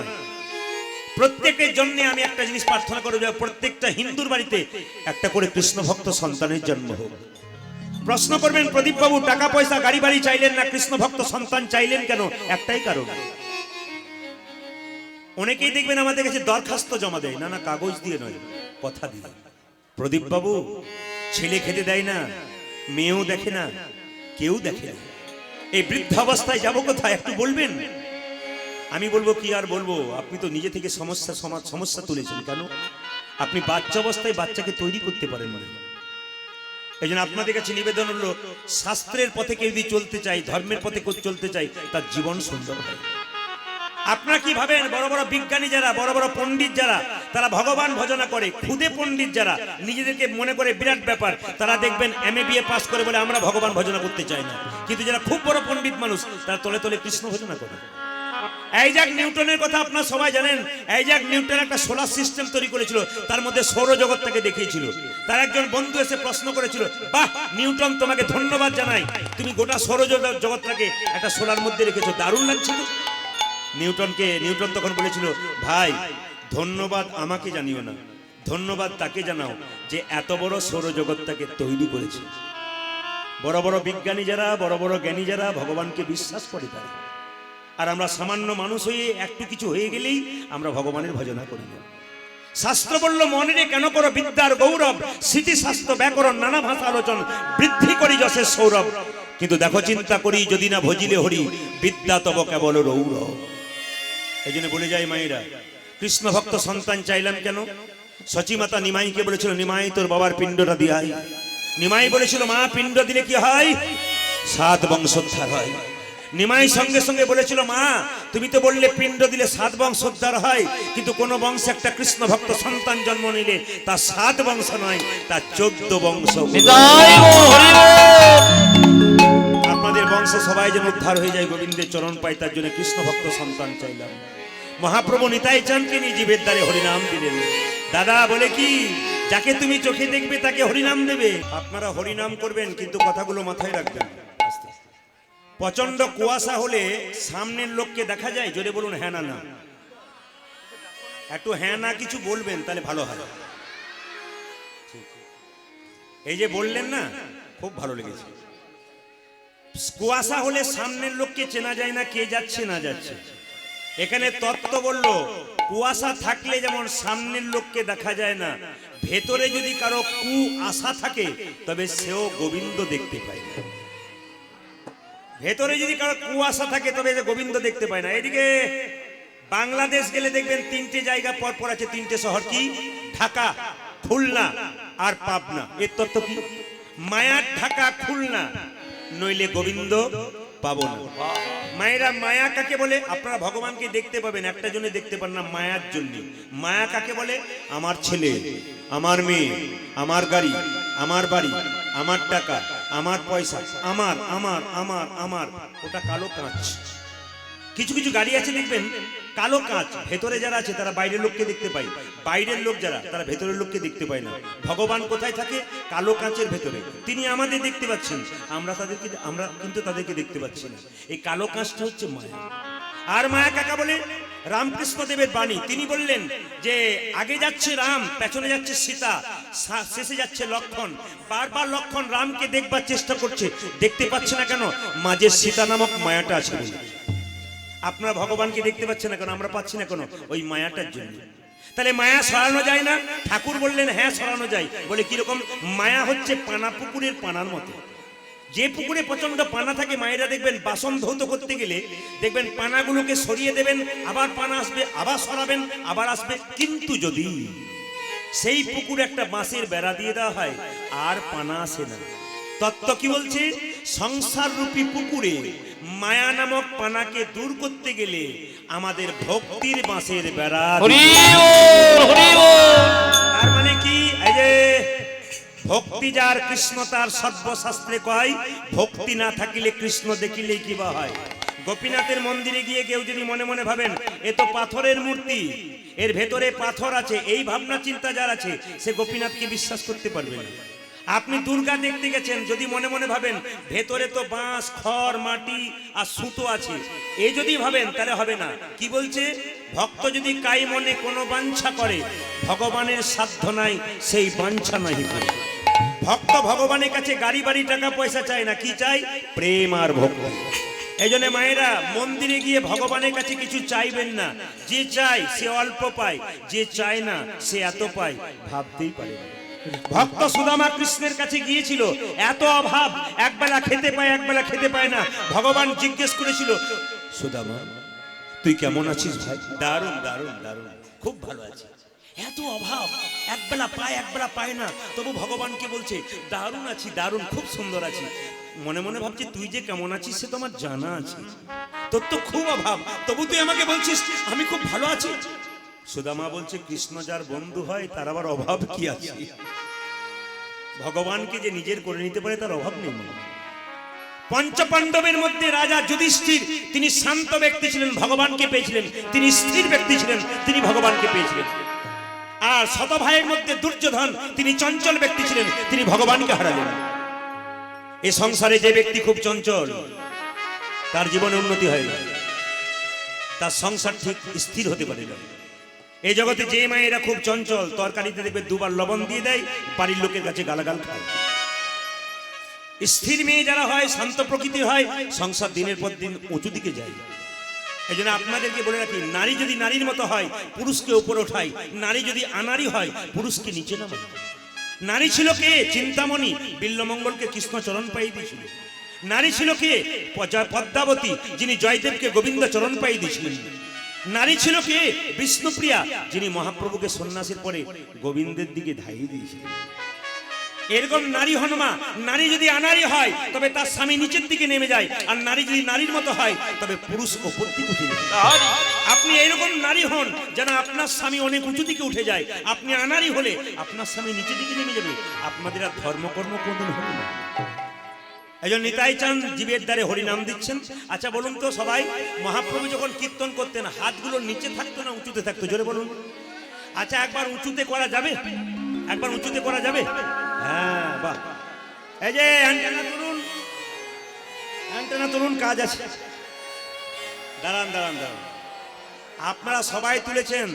প্রত্যেকের জন্য আমি একটা জিনিস প্রার্থনা করব, প্রত্যেকটা হিন্দুর বাড়িতে একটা করে কৃষ্ণ ভক্ত সন্তানের জন্ম হোক। প্রশ্ন করবেন, প্রদীপ বাবু টাকা পয়সা গাড়ি বাড়ি চাইলেন না, কৃষ্ণ ভক্ত সন্তান চাইলেন কেন? একটাই কারণ, অনেকেই দেখবেন আমাদের কাছে দরখাস্ত জমা দেয়, না না কাগজ দিয়ে নয়, কথা দিয়ে। প্রদীপ বাবু ছেলে খেতে দেয় না, মেয়েও দেখে না, কেউ দেখে না, এই বৃদ্ধাবস্থায় যাবো কোথায় একটু বলবেন? আমি বলবো কি আর বলবো, আপনি তো নিজে থেকে সমস্যা তুলেছেন। কেন? আপনি বাচ্চা অবস্থায় বাচ্চাকে তৈরি করতে পারেন না। এই জন্য আপনাদের কাছে নিবেদন হলো, শাস্ত্রের পথে কেউ যদি চলতে চাই, ধর্মের পথে চলতে চাই, তার জীবন সুন্দর হয়। আপনারা কি ভাবেন বড় বড় বিজ্ঞানী যারা, বড় বড় পণ্ডিত যারা, তারা ভগবান ভজনা করে? খুদে পণ্ডিত যারা নিজেদেরকে মনে করে বিরাট ব্যাপার, তারা দেখবেন MA BA পাস করে বলে আমরা ভগবান ভজনা করতে চাই না। কিন্তু যারা খুব বড় পণ্ডিত মানুষ, তারা তলে তলে কৃষ্ণ ভজনা করে। আইজাক নিউটনের কথা আপনারা সবাই জানেন। আইজাক নিউটন একটা সোলার সিস্টেম তৈরি করেছিল, তার মধ্যে সৌরজগৎটাকে দেখিয়েছিল। তার একজন বন্ধু এসে প্রশ্ন করেছিল, বাহ নিউটন, তোমাকে ধন্যবাদ জানাই, তুমি গোটা সৌরজগৎটাকে একটা সোলার মধ্যে রেখেছো, দারুণ লাগছে তো। নিউটন তখন বলেছিল, ভাই ধন্যবাদ আমাকে জানিও না, ধন্যবাদ তাকে জানাও যে এত বড় সৌরজগৎটাকে তৈরি করেছে। বড় বড় বিজ্ঞানী যারা, বড় বড় জ্ঞানী যারা ভগবানকে বিশ্বাস করে তারা, আর আমরা সামান্য মানুষ হয়ে একটু কিছু হয়ে গেলেই আমরা ভগবানের ভজনা করি না। শাস্ত্র বলল, মনে কেন করো বিদ্যার গৌরব, স্মৃতি শাস্ত্র ব্যাকরণ নানা ভাষা আলোচন, বৃদ্ধি করি যশের সৌরভ। কিন্তু দেখো চিন্তা করি, যদি না ভজিলে হরি, বিদ্যা তব কেবল রৌরব। এই জন্য বলে যায় মায়েরা, কৃষ্ণ ভক্ত সন্তান চাইলাম কেন? সচিমাতা নিমাইকে বলেছিল, নিমাই তোর বাবার পিণ্ডটা দিয়াই। নিমাই বলেছিল, মা পিণ্ড দিলে কি হয়? 7 বংশোদ্ধার হয়। নিমাই সঙ্গে সঙ্গে বলেছিল, মা তুমি তো বললে পিণ্ড দিলে 7 বংশোদ্ধার হয়, কিন্তু কোন বংশে একটা কৃষ্ণ ভক্ত সন্তান জন্ম নিলে তা 7 বংশ নয়, তা 14 বংশ। আপনাদের বংশে সবাই যেন উদ্ধার হয়ে যায়, গোবিন্দের চরণ পাই, তার জন্য কৃষ্ণ ভক্ত সন্তান চাইলাম। মহাপ্রভু নিতাই চাঁদকে নিয়ে জীবের দ্বারে হরিনাম দিলেন। দাদা বলে কি, যাকে তুমি চোখে দেখবে তাকে হরিনাম দেবে। আপনারা হরিনাম করবেন, কিন্তু কথাগুলো মাথায় রাখবেন। প্রচন্ড কুয়াশা হলে সামনের লোককে দেখা যায়? জোরে বলুন হ্যাঁ না না। একটু হ্যাঁ না কিছু বলবেন, তাহলে ভালো হয়। এই যে বললেন না, খুব ভালো লেগেছে। কুয়াশা হলে সামনের লোককে চেনা যায় না, কে যাচ্ছে না যাচ্ছে। এখানে তত্ত্ব বলল, কুয়াশা থাকলে যেমন সামনের লোককে দেখা যায় না, ভেতরে যদি কারো কুয়াশা থাকে তবে সেও গোবিন্দ দেখতে পায় না। ভেতরে যদি কারো কুয়াশা থাকে তবে গোবিন্দ দেখতে পায় না। এদিকে বাংলাদেশ গেলে দেখবেন 3টে জায়গা পর পর আছে, 3টে শহর, কি? ঢাকা, খুলনা আর পাবনা। এর তত্ত্ব কি? মায়ার ঢাকা খুলনা, নইলে গোবিন্দ পাবো না। মায়েরা, মায়া কাকে বলে? আপনারা ভগবানকে দেখতে পাবেন, একটা জন্য দেখতে পান না, মায়ার জন্য। মায়া কাকে বলে? আমার ছেলে, আমার মেয়ে, আমার গাড়ি, আমার বাড়ি, আমার টাকা, আমার পয়সা, আমার আমার আমার আমার। ওটা কালো কাঁচ। কিছু কিছু গাড়ি আছে দেখবেন কালো কাঁচ, ভেতরে যারা আছে তারা বাইরের লোককে দেখতে পায়, বাইরের লোক যারা তারা ভেতরের লোককে দেখতে পায় না। ভগবান কোথায় থাকে? কালো কাঁচের ভেতরে। তিনি আমাদের দেখতে পাচ্ছেন, আমরা কিন্তু তাদেরকে দেখতে পাচ্ছি না। এই কালো কাঁচটা হচ্ছে মায়া। আর মায়া কাকা বলে? রামকৃষ্ণ দেবের বাণী। তিনি বললেন যে আগে যাচ্ছে রাম, পেছনে যাচ্ছে সীতা, শেষে যাচ্ছে লক্ষণ। বারবার লক্ষণ রামকে দেখবার চেষ্টা করছে, দেখতে পাচ্ছে না কেন? মাঝে সীতা নামক মায়াটা আছে। আপনারা ভগবানকে দেখতে পাচ্ছেন না কেন? আমরা পাচ্ছি না কেন? ওই মায়াটার জন্য। তাহলে মায়া সরানো যায় না? ঠাকুর বললেন হ্যাঁ সরানো যায়। বলে কিরকম? মায়া হচ্ছে পানা, পুকুরের পানার মতো। যে পুকুরে প্রচন্ড পানা থাকে, মায়েরা দেখবেন বাসন ধৌত করতে গেলে দেখবেন পানাগুলোকে সরিয়ে দেবেন, আবার পানা আসবে, আবার সরাবেন, আবার আসবে। কিন্তু যদি সেই পুকুরে একটা বাঁশের বেড়া দিয়ে দেওয়া হয়, আর পানা আসে না। তত্ত্ব কি বলছে? সংসার রূপী পুকুরে মায়া নামক পানাকে দূর করতে গেলে আমাদের ভক্তির বাঁশের বেড়া। তার মানে কি? এই যে ভক্তি যার কৃষ্ণ তার সর্বশাস্ত্রে কয়, ভক্তি না থাকিলে কৃষ্ণ দেখিলে কি বা হয়। গোপীনাথের মন্দিরে গিয়ে কেউ যদি মনে মনে ভাবেন এ তো পাথরের মূর্তি, এর ভেতরে পাথর আছে, এই ভাবনা চিন্তা যার আছে, সে গোপীনাথকে বিশ্বাস করতে পারবে না। আপনি দুর্গা দেখতে গেছেন, যদি মনে মনে ভাবেন ভেতরে তো বাঁশ, খড়, মাটি আর সুতো আছে, এই যদি ভাবেন তাহলে হবে না। কি বলছে? ভক্ত যদি কাই মনে কোনো বাঞ্ছা করে, ভগবানের সাধ্য নাই সেই বাঞ্ছা নাহি করে। ভক্ত ভগবানের কাছে গাড়ি বাড়ি টাকা পয়সা চায় না, কি চাই? প্রেম আর ভক্তি। এই জন্য মায়েরা মন্দিরে গিয়ে ভগবানের কাছে কিছু চাইবেন না। যে চায় সে অল্প পায়, যে চায় না সে এত পায় ভাবতেই পারে না। ভক্ত সুদামা কৃষ্ণের কাছে গিয়েছিল, এত অভাব, একবেলা খেতে পায় একবেলা খেতে পায় না। ভগবান জিজ্ঞেস করেছিল, সুদামা তুই কেমন আছিস ভাই? দারুণ দারুণ দারুণ, খুব ভালো আছি। এত অভাব, একবেলা পায় একবেলা পায় না, তবু ভগবানকে বলছে দারুণ আছি দারুণ, খুব সুন্দর আছি। মনে মনে ভাবছে তুই যে কেমন আছিস সে তো আমার জানা আছে, তোর তো খুব অভাব, তবু তুই আমাকে বলছিস আমি খুব ভালো আছি। সুদামা বলছে কৃষ্ণ যার বন্ধু হয় তার আবার অভাব কি আছে? ভগবানকে যে নিজের করে নিতে পারে তার অভাব নেই। পঞ্চপাণ্ডবের মধ্যে রাজা যুধিষ্ঠির, তিনি শান্ত ব্যক্তি ছিলেন, ভগবানকে পেয়েছিলেন। তিনি স্থির ব্যক্তি ছিলেন, তিনি ভগবানকে পেয়েছিলেন। আর শত ভাইয়ের মধ্যে দুর্যোধন, তিনি চঞ্চল ব্যক্তি ছিলেন, তিনি ভগবানকে হারালেন। এই সংসারে যে ব্যক্তি খুব চঞ্চল তার জীবনে উন্নতি হয় না, তার সংসার ঠিক স্থির হতে পারে না। এই জগতে যে মায়েরা খুব চঞ্চল, তরকারিতে দেখবে দুবার লবণ দিয়ে দেয়, বাড়ির লোকের কাছে গালাগাল খায়। স্থির মেয়ে যারা হয়, শান্ত প্রকৃতির হয়, সংসার দিনের পর দিন উঁচু দিকে যায়। এই জন্য আপনাদেরকে বলে রাখি, নারী যদি নারীর মতো হয় পুরুষকে উপরে ওঠায়, নারী যদি আনারী হয় পুরুষকে নিচে নামায়। নারী ছিল কে? চিন্তামণি, বিল্লমঙ্গলকে কৃষ্ণ চরণ পাইয়ে দিয়েছিল। নারী ছিল কে? পদ্মাবতী, যিনি জয়দেবকে গোবিন্দ চরণ পাইয়ে দিয়েছিলেন। নারী ছিল কে? বিষ্ণুপ্রিয়া, যিনি মহাপ্রভুকে সন্ন্যাসের পরে গোবিন্দের দিকে ধাইয়ে দিয়েছিলেন। এরকম নারী হনুমা। নারী যদি আনারী হয় তবে তার স্বামী নিচের দিকে নেমে যায়, আর নারী যদি নারীর মতো হয় তবে পুরুষ উপর দিকে উঠে যায়। আপনি এইরকম নারী হন যেন আপনার স্বামী অনেক উঁচু দিকে উঠে যায়। আপনি আনারী হলে আপনার স্বামী নিচের দিকে নেমে যাবে, আপনাদের আর ধর্মকর্ম কোনদিন হবে না। এই জন্য নিতাই চাঁদ জীবের দ্বারে হরিনাম দিচ্ছেন। আচ্ছা বলুন তো সবাই, মহাপ্রভু যখন কীর্তন করতেন হাতগুলো নিচে থাকতো না উঁচুতে থাকতো? জোরে বলুন। আচ্ছা একবার উঁচুতে করা যাবে? একবার উঁচুতে করা যাবে? হ্যাঁ, বাহ। এই যে অ্যান্টেনা তুলুন, অ্যান্টেনা তুলুন, কাজ আছে। দাঁড়ান দাঁড়ান দাঁড়ান, আপনারা সবাই তুলেছেন,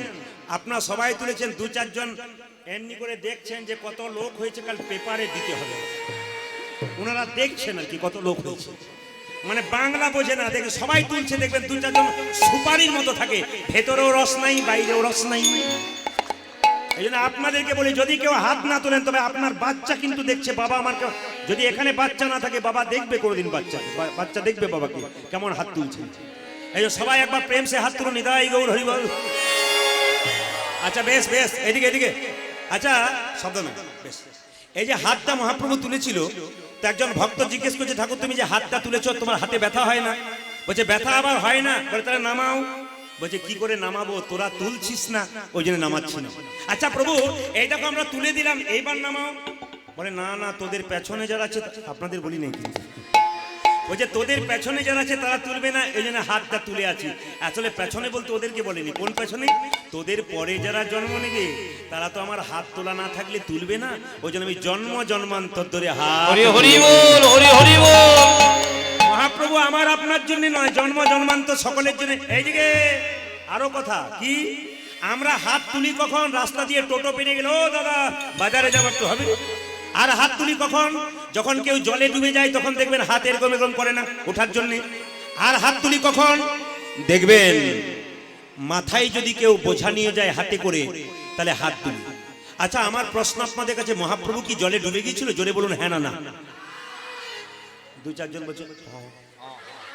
আপনারা সবাই তুলেছেন। দু চারজন এমনি করে দেখছেন যে কত লোক হয়েছে, কাল পেপারে দিতে হবে। ওনারা দেখছেন আর কি কত লোক হয়েছে, মানে বাংলা বোঝে না, দেখে সবাই তুলছে। দেখবেন দু চারজন সুপারির মতো থাকে, ভেতরেও রস নাই বাইরেও রস নাই। এই জন্য আপনাদেরকে বলি, যদি কেউ হাত না তোলেন তবে আপনার বাচ্চা কিন্তু দেখছে বাবা আমার। যদি এখানে বাচ্চা না থাকে বাবা দেখবে কোনোদিন, বাচ্চা দেখবে বাবাকে কেমন হাত তুলছে। এই জন্য সবাই একবার প্রেম সে হাত তুলুন। নিতাই গৌর হরি বল। আচ্ছা বেশ বেশ, এদিকে এদিকে। আচ্ছা শব্দ না, বেশ। এই যে হাতটা মহাপ্রভু তুলেছিল, তো একজন ভক্ত জিজ্ঞেস করছে, ঠাকুর তুমি যে হাতটা তুলেছো তোমার হাতে ব্যথা হয় না? বলছে ব্যথা আবার হয় না। বলে তাহলে নামাও। বলছে কি করে নামাবো, তোরা তুলছিস না ওই জন্য নামাচ্ছি না। আচ্ছা প্রভু এই দেখো আমরা তুলে দিলাম, এইবার নামাও। বলে না না, তোদের পেছনে যারা আছে, আপনাদের বলি নেই কিন্তু, বলছে তোদের পেছনে যারা আছে তারা তুলবে না, এই জন্য হাতটা তুলে আছি। আসলে পেছনে বলতে ওদেরকে বলেনি। কোন পেছনে? তোদের পরে যারা জন্ম নেবে তারা তো আমার হাত তোলা না থাকলে তুলবে না, ওই জন্য আমি জন্ম জন্মান্তর ধরে হাত। হরি হরি বল, হরি হরি বল। মহাপ্রভু আমার আপনার জন্য নয়, জন্ম জন্মান্তর সকলের জন্য। এইদিকে আরো কথা কি, আমরা হাত তুলি কখন? রাস্তা দিয়ে টোটো পেরিয়ে গেল, ও দাদা বাজারে যাবার তো হবে। আর হাত তুলি কখন? যখন কেউ জলে ডুবে যায় তখন দেখবেন হাত এরকম এরকম করে না ওঠার জন্য। আর হাত তুলি কখন? দেখবেন মাথায় যদি কেউ বোঝা নিয়ে যায় হাতে করে, তাহলে হাত তুলি। আচ্ছা আমার প্রশ্ন আপনাদের কাছে, মহাপ্রভু কি জলে ডুবে গিয়েছিল? জোরে বলুন হ্যাঁ না না। দু চারজন বলছে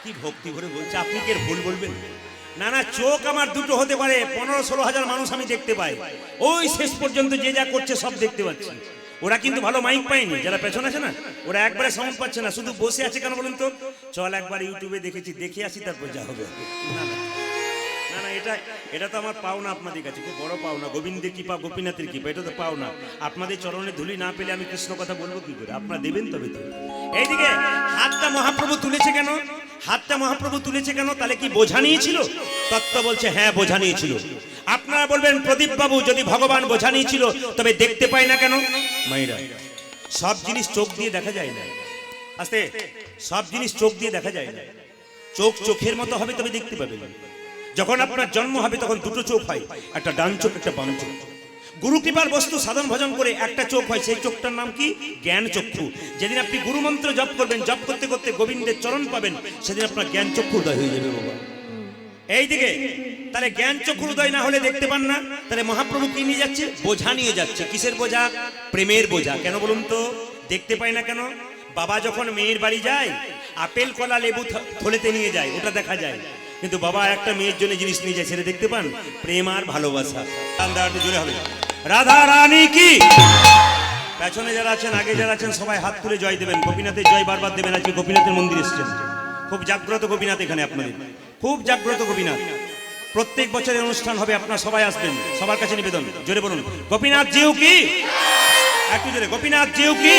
কি ভক্তি ভরে বলছে, আপনি কি এর ভুল বলবেন? না না, চোখ আমার দুটো হতে পারে, 15-16 হাজার মানুষ আমি দেখতে পাই, ওই শেষ পর্যন্ত যে যা করছে সব দেখতে পাচ্ছি। ওরা কিন্তু ভালো মাইক পায়নি, যারা পেছনে আছে না ওরা একবারে সাউন্ড পাচ্ছে না, শুধু বসে আছে। কেন বলুন তো? চল একবার ইউটিউবে দেখেছি, দেখে আসি তারপর যা হবে। না না না না, এটা তো আমার পাওনা আপনাদের কাছে, খুব বড় পাওনা। গোবিন্দের কৃপা, গোপীনাথের কৃপা, এটা তো পাওনা। আপনাদের চরণে ধুলি না পেলে আমি কৃষ্ণ কথা বলবো কি করে? আপনারা দেবেন তবে তো। এইদিকে হাতটা মহাপ্রভু তুলেছে কেন? হাতটা মহাপ্রভু তুলেছে কেন? তাহলে কি বোঝা নিয়েছিল? তত্ত্ব বলছে হ্যাঁ বোঝা নিয়েছিল। আপনারা বলবেন প্রদীপ বাবু যদি ভগবান বোঝা নিয়েছিল তবে দেখতে পাই না কেন? মাইরা, সব জিনিস চোখ দিয়ে দেখা যায় না। আস্তে, সব জিনিস চোখ দিয়ে দেখা যায় না। চোখ চোখের মতো হবে তবে দেখতে পাবে। যখন আপনার জন্ম হবে তখন দুটো চোখ হয়, একটা ডান চোখ একটা বাম চোখ। গুরু কৃপার বস্তু সাধন ভজন করে একটা চোখ হয়, সেই চোখটার নাম কি? জ্ঞান চক্ষু। যেদিন আপনি গুরু মন্ত্র জপ করবেন, জপ করতে করতে গোবিন্দের চরণ পাবেন, সেদিন আপনার জ্ঞান চক্ষু উদয় হয়ে যাবে বাবা। এইদিকে তাহলে জ্ঞান চক্ষু উদয় না হলে দেখতে পান না, তাহলে মহাপ্রভু কি নিয়ে যাচ্ছে? বোঝা নিয়ে যাচ্ছে। কিসের বোঝা? প্রেমের বোঝা। কেন বলুন তো? দেখতে পাই না কেন? বাবা যখন মেয়ের বাড়ি যায়, আপেল কলা লেবু থলেতে নিয়ে যায়, ওটা দেখা যায়। কিন্তু বাবা একটা মেয়ের জন্য জিনিস নিয়ে যায়, সেটা দেখতে পান? প্রেম আর ভালোবাসা। জোরে হবে রাধা রানী কি। পেছনে যারা আছেন, আগে যারা আছেন, সবাই হাত তুলে জয় দেবেন। গোপীনাথের জয় বারবার দেবেন। আজকে গোপীনাথের মন্দির এসছেন, খুব জাগ্রত গোপীনাথ এখানে আপনাদের, খুব জাগ্রত গোপীনাথ। প্রত্যেক বছরের অনুষ্ঠান হবে, আপনারা সবাই আসবেন। সবার কাছে নিবেদন, জোরে বলুন গোপীনাথ জিউ কি। একটু জোরে, গোপীনাথ জিউ কি।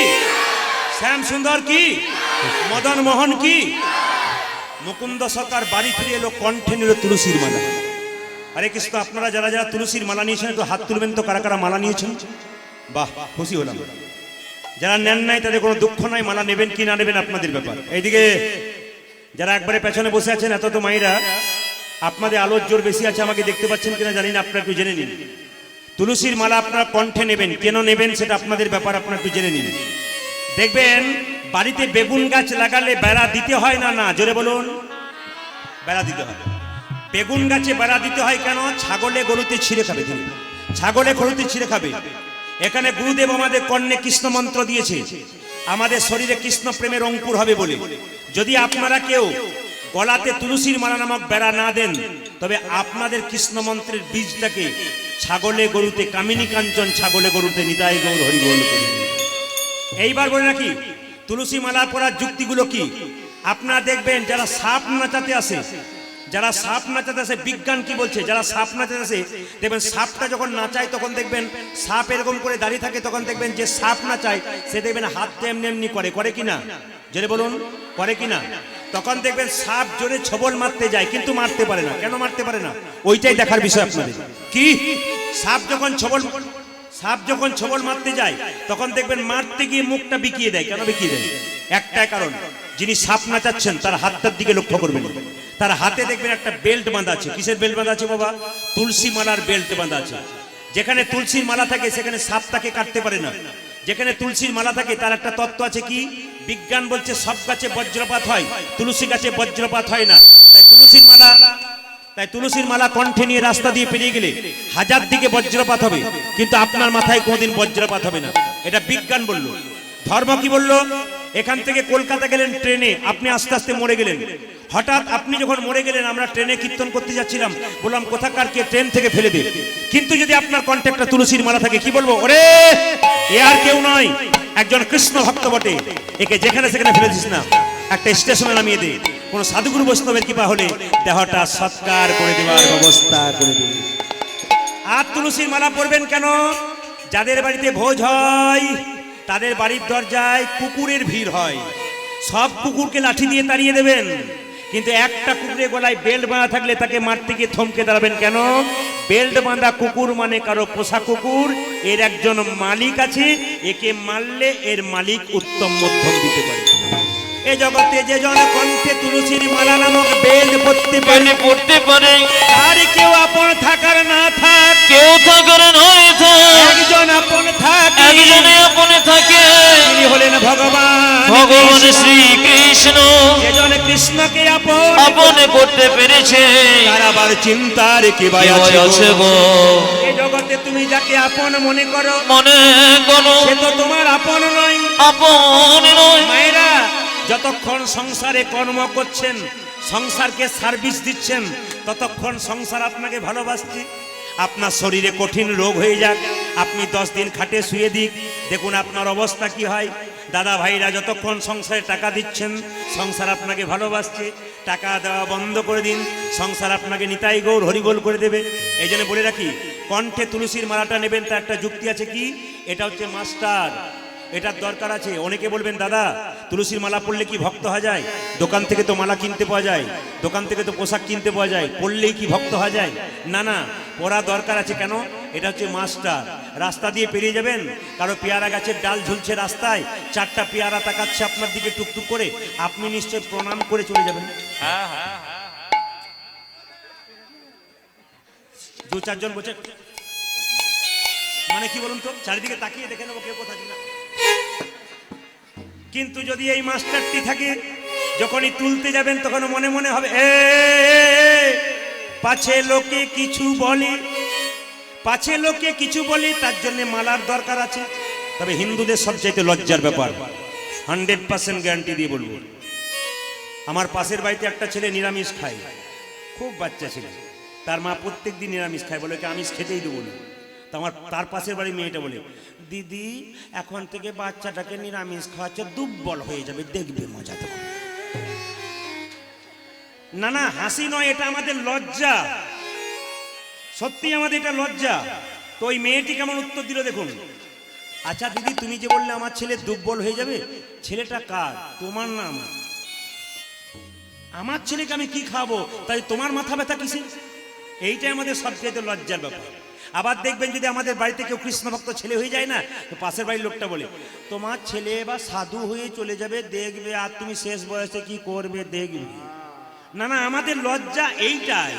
শ্যাম সুন্দর কি। মদন মোহন কি। মুকুন্দ সরকার বাড়ি ফিরে এলো, কণ্ঠে নিল তুলসীর মালা। হরে কৃষ্ণ। আপনারা যারা যারা তুলসীর মালা নিয়েছেন একটু হাত তুলবেন তো, কারা কারা মালা নিয়েছেন? বাহ, খুশি হলাম। যারা নেন নাই তাদের কোনো দুঃখ নাই, মালা নেবেন কি না নেবেন আপনাদের ব্যাপার। এইদিকে যারা একবারে পেছনে বসে আছেন, এত তো মায়েরা, আপনাদের আলোর জোর বেশি আছে, আমাকে দেখতে পাচ্ছেন কিনা জানি না, আপনারা একটু জেনে নিন। তুলসীর মালা আপনারা কণ্ঠে নেবেন, কেন নেবেন সেটা আপনাদের ব্যাপার, আপনারা একটু জেনে নিন। দেখবেন বাড়িতে বেগুন গাছ লাগালে বেড়া দিতে হয় না? না, জোরে বলুন। বেড়া দিতে হয়। বেগুন গাছে বেড়া দিতে হয় কেন? ছাগলে গরুতে ছিঁড়ে খাবে, ছাগলে গরুতে ছিঁড়ে খাবে। এখানে গুরুদেব আমাদের কর্ণে কৃষ্ণ মন্ত্র দিয়েছে, আমাদের শরীরে কৃষ্ণ প্রেমের অঙ্কুর হবে বলে। যদি আপনারা কেউ গলাতে তুলসীর মালা নামক বেড়া না দেন, তবে আপনাদের কৃষ্ণ মন্ত্রের বীজটাকে ছাগলে গরুতে, কামিনী কাঞ্চন ছাগলে গরুতে নিতাই গৌর হরি বল। এইবার বলে রাখি, তুলসী মালা পরার যুক্তিগুলো কি। আপনারা দেখবেন যারা সাপ নাচাতে আসে, যারা সাপ নাচাতে আসে, বিজ্ঞান কি বলছে, যারা সাপ নাচাতে আসে, দেখবেন সাপটা যখন নাচায় তখন দেখবেন সাপ এরকম করে দাঁড়িয়ে থাকে, তখন দেখবেন যে সাপ নাচায় সে দেখবেন হাতটা এমনি এমনি করে, করে কিনা, জোরে বলুন, করে কিনা। তখন দেখবেন সাপ জোরে ছবল মারতে যায় কিন্তু মারতে পারে না। কেন মারতে পারে না? ওইটাই দেখার বিষয় আপনাদের। কি সাপ যখন ছবল মারতে যায় তখন দেখবেন মারতে গিয়ে মুখটা বিকিয়ে দেয়। কেন বিকিয়ে দেয়? একটাই কারণ, যিনি সাপ নাচাচ্ছেন তার হাতটার দিকে লক্ষ্য করবেন, তার হাতে দেখবেন একটা বেল্ট বাঁধা আছে। কিসের বেল্ট বাঁধা আছে বাবা? তুলসী মালার বেল্ট বাঁধা আছে। যেখানে তুলসীর মালা থাকে সেখানে সাপ তাকে কাটতে পারে না। যেখানে তুলসীর মালা থাকে তার একটা তত্ত্ব আছে কি, বিজ্ঞান বলছে সব গাছে বজ্রপাত হয়, তুলসী গাছে বজ্রপাত হয় না। তাই তুলসীর মালা কণ্ঠে নিয়ে রাস্তা দিয়ে পেরিয়ে গেলে হাজার দিকে বজ্রপাত হবে, কিন্তু আপনার মাথায় কোনোদিন বজ্রপাত হবে না। এটা বিজ্ঞান বলল। ধর্ম কি বলল? এখান থেকে কলকাতা গেলেন ট্রেনে, আপনি আস্তে আস্তে মরে গেলেন। হঠাৎ আপনি যখন মরে গেলেন, আমরা ট্রেনে কীর্তন করতে যাচ্ছিলাম, বললাম কোথাকার কে ট্রেন থেকে ফেলে দে। কিন্তু যদি আপনার কণ্ঠে একটা তুলসীর মালা থাকে, কি বলবো? ওরে এ আর কেউ নয়, একজন কৃষ্ণ ভক্ত বটে, একে যেখানে সেখানে ফেলে দিস না, একটা স্টেশনে নামিয়ে দে। কোন সাধুগুরু বৈষ্ণবের কৃপা হলে দেহটা সৎকার করে দেওয়ার ব্যবস্থা করে দেবে। আর তুলসীর মালা পরবেন কেন? যাদের বাড়িতে ভোজ হয় তাদের বাড়ির দরজায় কুকুরের ভিড় হয়, সব কুকুরকে লাঠি দিয়ে তাড়িয়ে দেবেন, কিন্তু একটা কুকুরের গলায় বেল্ট বাঁধা থাকলে তাকে মারতে গিয়ে থমকে দাঁড়াবেন। কেন? বেল্ট বাঁধা কুকুর মানে কারো পোষা কুকুর, এর একজন মালিক আছে, একে মারলে এর মালিক উত্তম মধ্যম দিতে পারে। এ জগতে যে জন কণ্ঠে তুলসীর মালা নামক বেল্ট পড়তে পারে, তার কেউ আপন থাকার না থাক, কেউ থাকার নয় থাক, একজন আপন থাকে, একজনে আপনে থাকে, তিনি হলেন ভগবান, ভগবান শ্রীকৃষ্ণ। যেজন কৃষ্ণকে আপনে করতে পেরেছে, তার আবার চিন্তার কি কি আছে গো। এই জগতে তুমি যাকে আপন মনে করো, মনে করো সে তো তোমার আপন নয়, আপন নয়। মায়েরা যতক্ষণ সংসারে কর্ম করছেন, সংসারকে সার্ভিস দিচ্ছেন, ততক্ষণ সংসার আপনাকে ভালোবাসছে। আপনার শরীরে কঠিন রোগ হয়ে যাক, আপনি 10 দিন খাটে শুয়ে দিক, দেখুন আপনার অবস্থা কি হয়। দাদা ভাইরা যতক্ষণ সংসারে টাকা দিচ্ছেন, সংসার আপনাকে ভালোবাসছে। টাকা দেওয়া বন্ধ করে দিন, সংসার আপনাকে নিতাই গৌর হরিবোল করে দেবে। এই জন্য বলে রাখি, কণ্ঠে তুলসীর মালাটা নেবেন, তার একটা যুক্তি আছে কি, এটা হচ্ছে মাস্টার, এটার দরকার আছে। অনেকে বলবেন দাদা তুলসীর মালা পড়লে কি ভক্ত হওয়া যায়? দোকান থেকে তো মালা কিনতে পাওয়া যায়, দোকান থেকে তো পোশাক কিনতে পাওয়া যায়, পড়লেই কি ভক্ত হওয়া যায়? না না, পড়া দরকার আছে। কেন? এটা হচ্ছে মাস্টার। রাস্তা দিয়ে পেরিয়ে যাবেন, কারো পেয়ারা গাছের ডাল ঝুলছে রাস্তায়, 4টা পেয়ারা তাকাচ্ছে আপনার দিকে টুকটুক করে, আপনি নিশ্চয় প্রণাম করে চলে যাবেন। দু চারজন বসে, মানে কি বলুন তো, চারিদিকে তাকিয়ে দেখে নেবো কেউ কোথা কিনা। কিন্তু যদি এই মাস্টারটি থাকে, যখনই তুলতে যাবেন তখন মনে মনে হবে পাছে লোকে কিছু বলে, পাছে লোকে কিছু বলে, তার জন্য মালার দরকার আছে। তবে হিন্দুদের সবচাইতে লজ্জার ব্যাপার, 100% গ্যারান্টি দিয়ে বলবো, আমার পাশের বাড়িতে একটা ছেলে নিরামিষ খায়, খুব বাচ্চা ছিল, তার মা প্রত্যেক দিন নিরামিষ খায়, বলে কি আমিষ খেতেই দেবো না। তো আমার তার পাশের বাড়ির মেয়েটা বলে, দিদি এখন থেকে বাচ্চাটাকে নিরামিষ খাওয়াচ্ছে, দুর্বল হয়ে যাবে, দেখবে মজা তো। না না, হাসি নয়, এটা আমাদের লজ্জা, সত্যি আমাদের এটা লজ্জা। তো ওই মেয়েটি কেমন উত্তর দিল দেখুন, আচ্ছা দিদি তুমি যে বললে আমার ছেলে দুর্বল হয়ে যাবে, ছেলেটা কার, তোমার না আমার? আমার ছেলেকে আমি কি খাবো, তাই তোমার মাথা ব্যথা কিসে? এইটাই আমাদের সবচেয়ে লজ্জার ব্যাপার। আবার দেখবেন যদি আমাদের বাড়িতে কেউ কৃষ্ণ ভক্ত ছেলে হয়ে যায় না, তো পাশের বাড়ির লোকটা বলে, তোমার ছেলে বা সাধু হয়ে চলে যাবে, দেখবে আর তুমি শেষ বয়সে কি করবে দেখবে। না না, আমাদের লজ্জা এইটাই,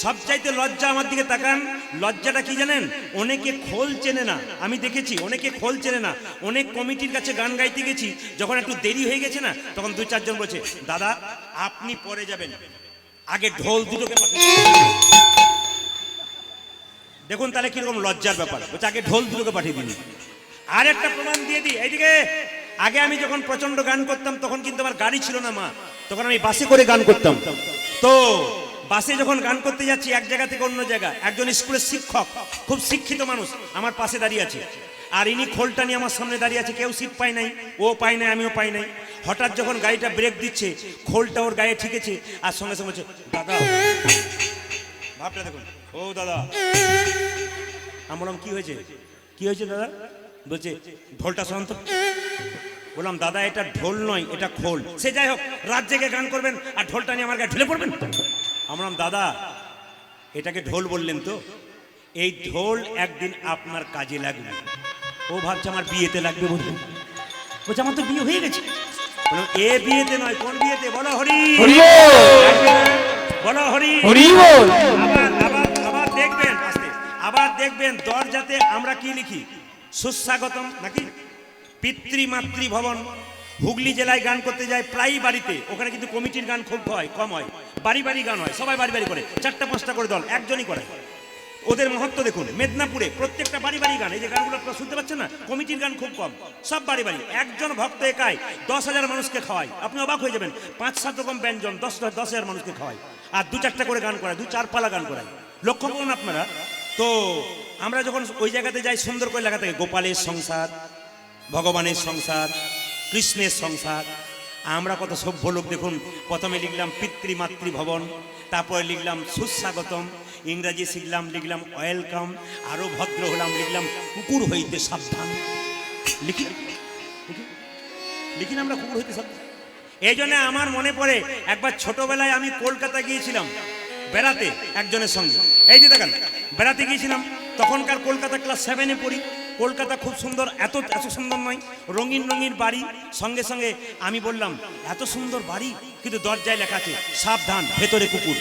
সবচাইতে লজ্জা। আমার দিকে তাকান, লজ্জাটা কি জানেন? অনেকে খোল চেনে না, আমি দেখেছি অনেকে খোল চেনে না। অনেক কমিটির কাছে গান গাইতে গেছি, যখন একটু দেরি হয়ে গেছে না, তখন দু চারজন বলছে, দাদা আপনি পরে যাবেন, আগে ঢোল দুটোকে পাঠিয়ে দিন। দেখুন তাহলে কিরকম লজ্জার ব্যাপার, বলছে আগে ঢোল দুটোকে পাঠিয়ে দিন। আর একটা প্রমাণ দিয়ে দিই, এইদিকে আগে আমি যখন প্রচন্ড গান করতাম, তখন কিন্তু আমার গাড়ি ছিল না মা, তখন আমি বাসে করে গান করতাম। তো বাসে যখন গান করতে যাচ্ছি এক জায়গা থেকে অন্য জায়গা, একজন স্কুলের শিক্ষক, খুব শিক্ষিত মানুষ আমার পাশে দাঁড়িয়ে আছে, আর ইনি খোলটা নিয়ে আমার সামনে দাঁড়িয়ে আছে, কেউ সিট পায় নাই, ও পায় নাই, আমিও পাই নাই। হঠাৎ যখন গাড়িটা ব্রেক দিচ্ছে, খোলটা ওর গায়ে ঠিকেছে, আর সঙ্গে সঙ্গে বলছে, দাদা, ভাবটা দেখুন, ও দাদা। আমি বললাম কি হয়েছে, কি হয়েছে দাদা? বলছে ঢোলটা শান্ত। বললাম দাদা এটা ঢোল নয়, এটা খোল। সে যাই হোক, রাত জেগে গান করবেন আর ঢোলটা নিয়ে আমার গায়ে ঢেলে পড়বেন। আমি বললাম দাদা এটাকে ঢোল বললেন তো, এই ঢোল একদিন আপনার কাজে লাগবে। ও ভাবছে আমার বিয়েতে লাগবে, বলছে বলছে আমার তো বিয়ে হয়ে গেছে। বললাম এ বিয়েতে নয়, কোন বিয়েতে? বলো হরি বলো হরি। আবার আবার আবার দেখবেন, আস্তে, আবার দেখবেন দরজাতে আমরা কি লিখি, সুস্বাগতম নাকি পিতৃমাতৃ ভবন। হুগলি জেলায় গান করতে যায় প্রায় বাড়িতে, ওখানে কিন্তু কমিটির গান খুব কম হয়, বাড়ি বাড়ি গান হয়, সবাই বাড়ি বাড়ি করে, 4টা 5টা করে দল, একজনই করে। ওদের মহত্ব দেখুন, মেদিনীপুরে প্রত্যেকটা বাড়ি বাড়ি গান, এই যে গানগুলো আপনারা শুনতে পাচ্ছেন না, কমিটির গান খুব কম, সব বাড়ি বাড়ি। একজন ভক্ত একাই 10,000 মানুষকে খাওয়ায়, আপনি অবাক হয়ে যাবেন, 5-7 রকম ব্যঞ্জন 10,000 মানুষকে খাওয়ায়, আর 2-4টা করে গান করায়, 2-4 পালা গান করায়, লক্ষ্য করুন আপনারা। তো আমরা যখন ওই জায়গাতে যাই, সুন্দর করে লেখা থাকে গোপালের সংসার, ভগবানের সংসার, কৃষ্ণের সংসার। আমরা কত সভ্য লোক দেখুন, প্রথমে লিখলাম পিতৃমাতৃ ভবন, তারপরে লিখলাম সুস্বাগতম, ইংরাজি শিখলাম, লিখলাম ওয়েলকাম, আরো ভদ্র হলাম, লিখলাম কুকুর হইতে সাবধান। লিখি লিখি না আমরা কুকুর হইতে সাবধান। এই জন্য আমার মনে পড়ে একবার ছোটবেলায় আমি কলকাতা গিয়েছিলাম বেড়াতে একজনের সঙ্গে, এই যে দেখেন বেড়াতে গিয়েছিলাম, তখনকার কলকাতা ক্লাস 7-এ পড়ি। কলকাতা খুব সুন্দর, এত এত সুন্দর নয়, রঙিন রঙিন বাড়ি, সঙ্গে সঙ্গে আমি বললাম এত সুন্দর বাড়ি, কিন্তু দরজায় লেখা আছে সাবধান ভেতরে কুকুর।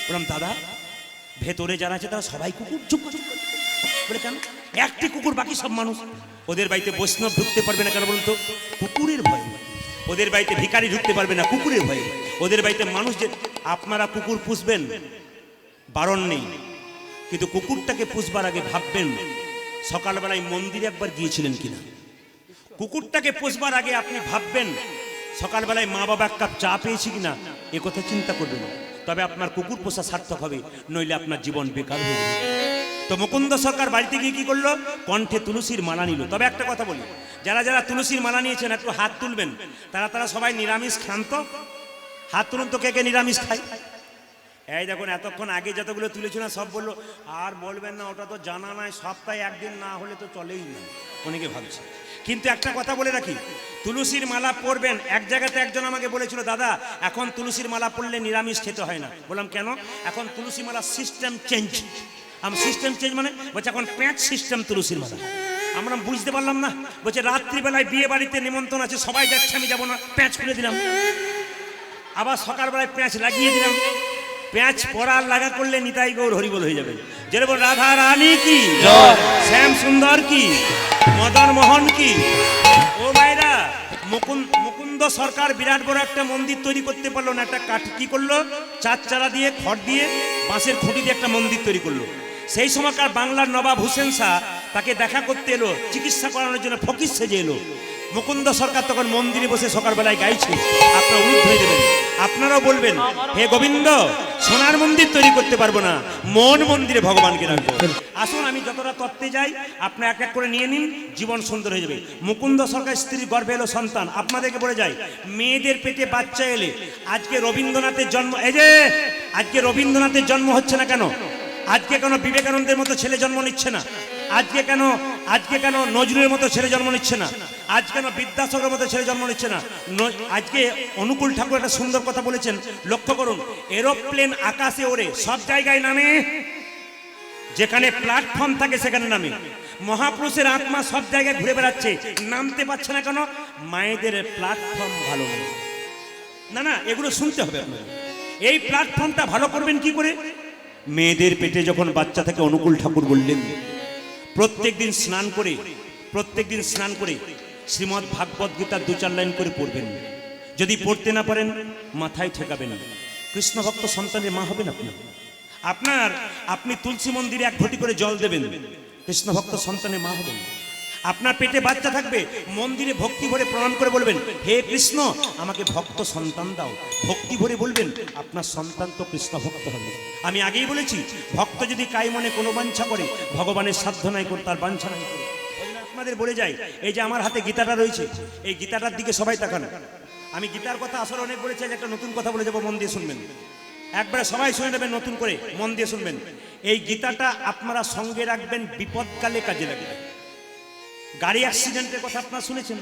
বললাম দাদা ভেতরে যারা আছে তারা সবাই কুকুর? চুপ চুপ। বলে কেন? একটি কুকুর, বাকি সব মানুষ। ওদের বাড়িতে বৈষ্ণব ঢুকতে পারবে না কেন বলুন তো? কুকুরের ভয়। ওদের বাড়িতে ভিখারি ঢুকতে পারবে না, কুকুরের ভয়। ওদের বাড়িতে মানুষ, যে আপনারা কুকুর পুষবেন বারণ নেই, কিন্তু কুকুরটাকে পুষবার আগে ভাববেন সকালবেলায় মন্দিরে একবার গিয়েছিলেন কিনা। কুকুরটাকে পুষবার আগে আপনি ভাববেন সকালবেলায় মা বাবা এক কাপ চা পেয়েছি কিনা, এ কথা চিন্তা করবেন, তবে আপনার কুকুর পোষা সার্থক হবে, নইলে আপনার জীবন বেকার হয়ে যাবে। তো মুকুন্দ সরকার বাড়িতে গিয়ে কি করলো, কণ্ঠে তুলসীর মালা নিল। তবে একটা কথা বলি, যারা যারা তুলসীর মালা নিয়েছেন একটু হাত তুলবেন, তারা সবাই নিরামিষ খান তো? হাত তুলুন তো কে কে নিরামিষ খায়। এই দেখুন এতক্ষণ আগে যতগুলো তুলেছিল না সব বললো আর বলবেন না, ওটা তো জানা নাই, সপ্তাহে একদিন না হলে তো চলেই না, অনেকে ভাবছে। কিন্তু একটা কথা বলে রাখি, তুলসীর মালা পরবেন। এক জায়গাতে একজন আমাকে বলেছিল, দাদা এখন তুলসীর মালা পরলে নিরামিষ খেতে হয় না। বললাম কেন? এখন তুলসী মালা সিস্টেম চেঞ্জ। আমি সিস্টেম চেঞ্জ মানে? বলছে এখন প্যাঁচ সিস্টেম তুলসীর মালা। আমরা বুঝতে পারলাম না। বলছে রাত্রিবেলায় বিয়ে বাড়িতে নিমন্ত্রণ আছে, সবাই যাচ্ছে, আমি যাবো না, প্যাঁচ খুলে দিলাম। আবার সকালবেলায় প্যাঁচ লাগিয়ে দিলাম। পেঁয়াজ পড়ার লাগা করলে নিতাই গৌর হরিবল হয়ে যাবে। যেরকম রাধা রানী কি, জয়। শ্যাম সুন্দর কি, মদন মোহন কি। ও ভাইরা, মুকুন্দ সরকার বিরাট বড় একটা মন্দির তৈরি করতে পারলো না। একটা কাঠ কি করলো, চার চালা দিয়ে, খড় দিয়ে, বাঁশের খুঁটি দিয়ে একটা মন্দির তৈরি করলো। সেই সময়কার বাংলার নবাব হুসেন শাহ তাকে দেখা করতে এলো, চিকিৎসা করানোর জন্য ফকির সেজে এলো। মুকুন্দ সরকার তখন মন্দিরে বসে সকালবেলায় গাইছে, আপনারা উলুধ্ব হয়ে দেবেন। আপনারাও বলবেন, হে গোবিন্দ, সোনার মন্দির তৈরি করতে পারবো না, মন মন্দিরে ভগবানকে রাখবো। আসুন আমি যতটা তত্ত্বে যাই, আপনারা এক এক করে নিয়ে নিন, জীবন সুন্দর হয়ে যাবে। মুকুন্দ সরকার স্ত্রীর গর্ভে এলো সন্তান। আপনাদেরকে বলে যায়, মেয়েদের পেটে বাচ্চা এলে, আজকে রবীন্দ্রনাথের জন্ম, এই যে আজকে রবীন্দ্রনাথের জন্ম হচ্ছে না কেন? আজকে কেন বিবেকানন্দের মতো ছেলে জন্ম নিচ্ছে না? আজকে কেন নজরুলের মতো ছেলে জন্ম নিচ্ছে না? আজ কেন বিদ্যাসাগরের মতো ছেলে জন্ম নিচ্ছে না? আজকে অনুকূল ঠাকুর একটা সুন্দর কথা বলেছেন, লক্ষ্য করুন। এরোপ্লেন আকাশে ওড়ে, সব জায়গায় নামে, যেখানে প্ল্যাটফর্ম থাকে সেখানে নামে। মহাপুরুষের আত্মা সব জায়গায় ঘুরে বেড়াচ্ছে, নামতে পারছে না কেন? মায়েদের প্ল্যাটফর্ম ভালো নেই। না, এগুলো শুনতে হবে আপনাদের। এই প্ল্যাটফর্মটা ভালো করবেন কি করে? মেয়েদের পেটে যখন বাচ্চা থাকে, অনুকূল ঠাকুর বললেন, প্রত্যেকদিন স্নান করে শ্রীমদ্ ভাগবত গীতার 2-4 লাইন করে পড়বেন। যদি পড়তে না পারেন, মাথায় ঠেকাবেন। কৃষ্ণ ভক্ত সন্তানের মা হবেন আপনি তুলসী মন্দিরে 1 ঘটি করে জল দেবেন, কৃষ্ণ ভক্ত সন্তানের মা হবেন। আপনার পেটে বাচ্চা থাকবে, মন্দিরে ভক্তি ভরে প্রণাম করে বলবেন, হে কৃষ্ণ, আমাকে ভক্ত সন্তান দাও। ভক্তি ভরে বলবেন, আপনার সন্তান তো কৃষ্ণ ভক্ত হবে। আমি আগেই বলেছি, ভক্ত যদি কাই মনে কোনো বাঞ্ছা করে, ভগবানের সাধ্য নাই করে, তার বাঞ্ছা নাই করে। আপনাদের বলে যাই, এই যে আমার হাতে গীতাটা রয়েছে, এই গীতাটার দিকে সবাই তাকান। আমি গীতার কথা আসলে অনেক বলেছি, একটা নতুন কথা বলে যাবো, মন দিয়ে শুনবেন। একবারে সবাই শুনে নেবেন, নতুন করে মন দিয়ে শুনবেন। এই গীতাটা আপনারা সঙ্গে রাখবেন, বিপদকালে কাজে লাগবে। গাড়ি অ্যাক্সিডেন্টের কথা আপনারা শুনেছেন,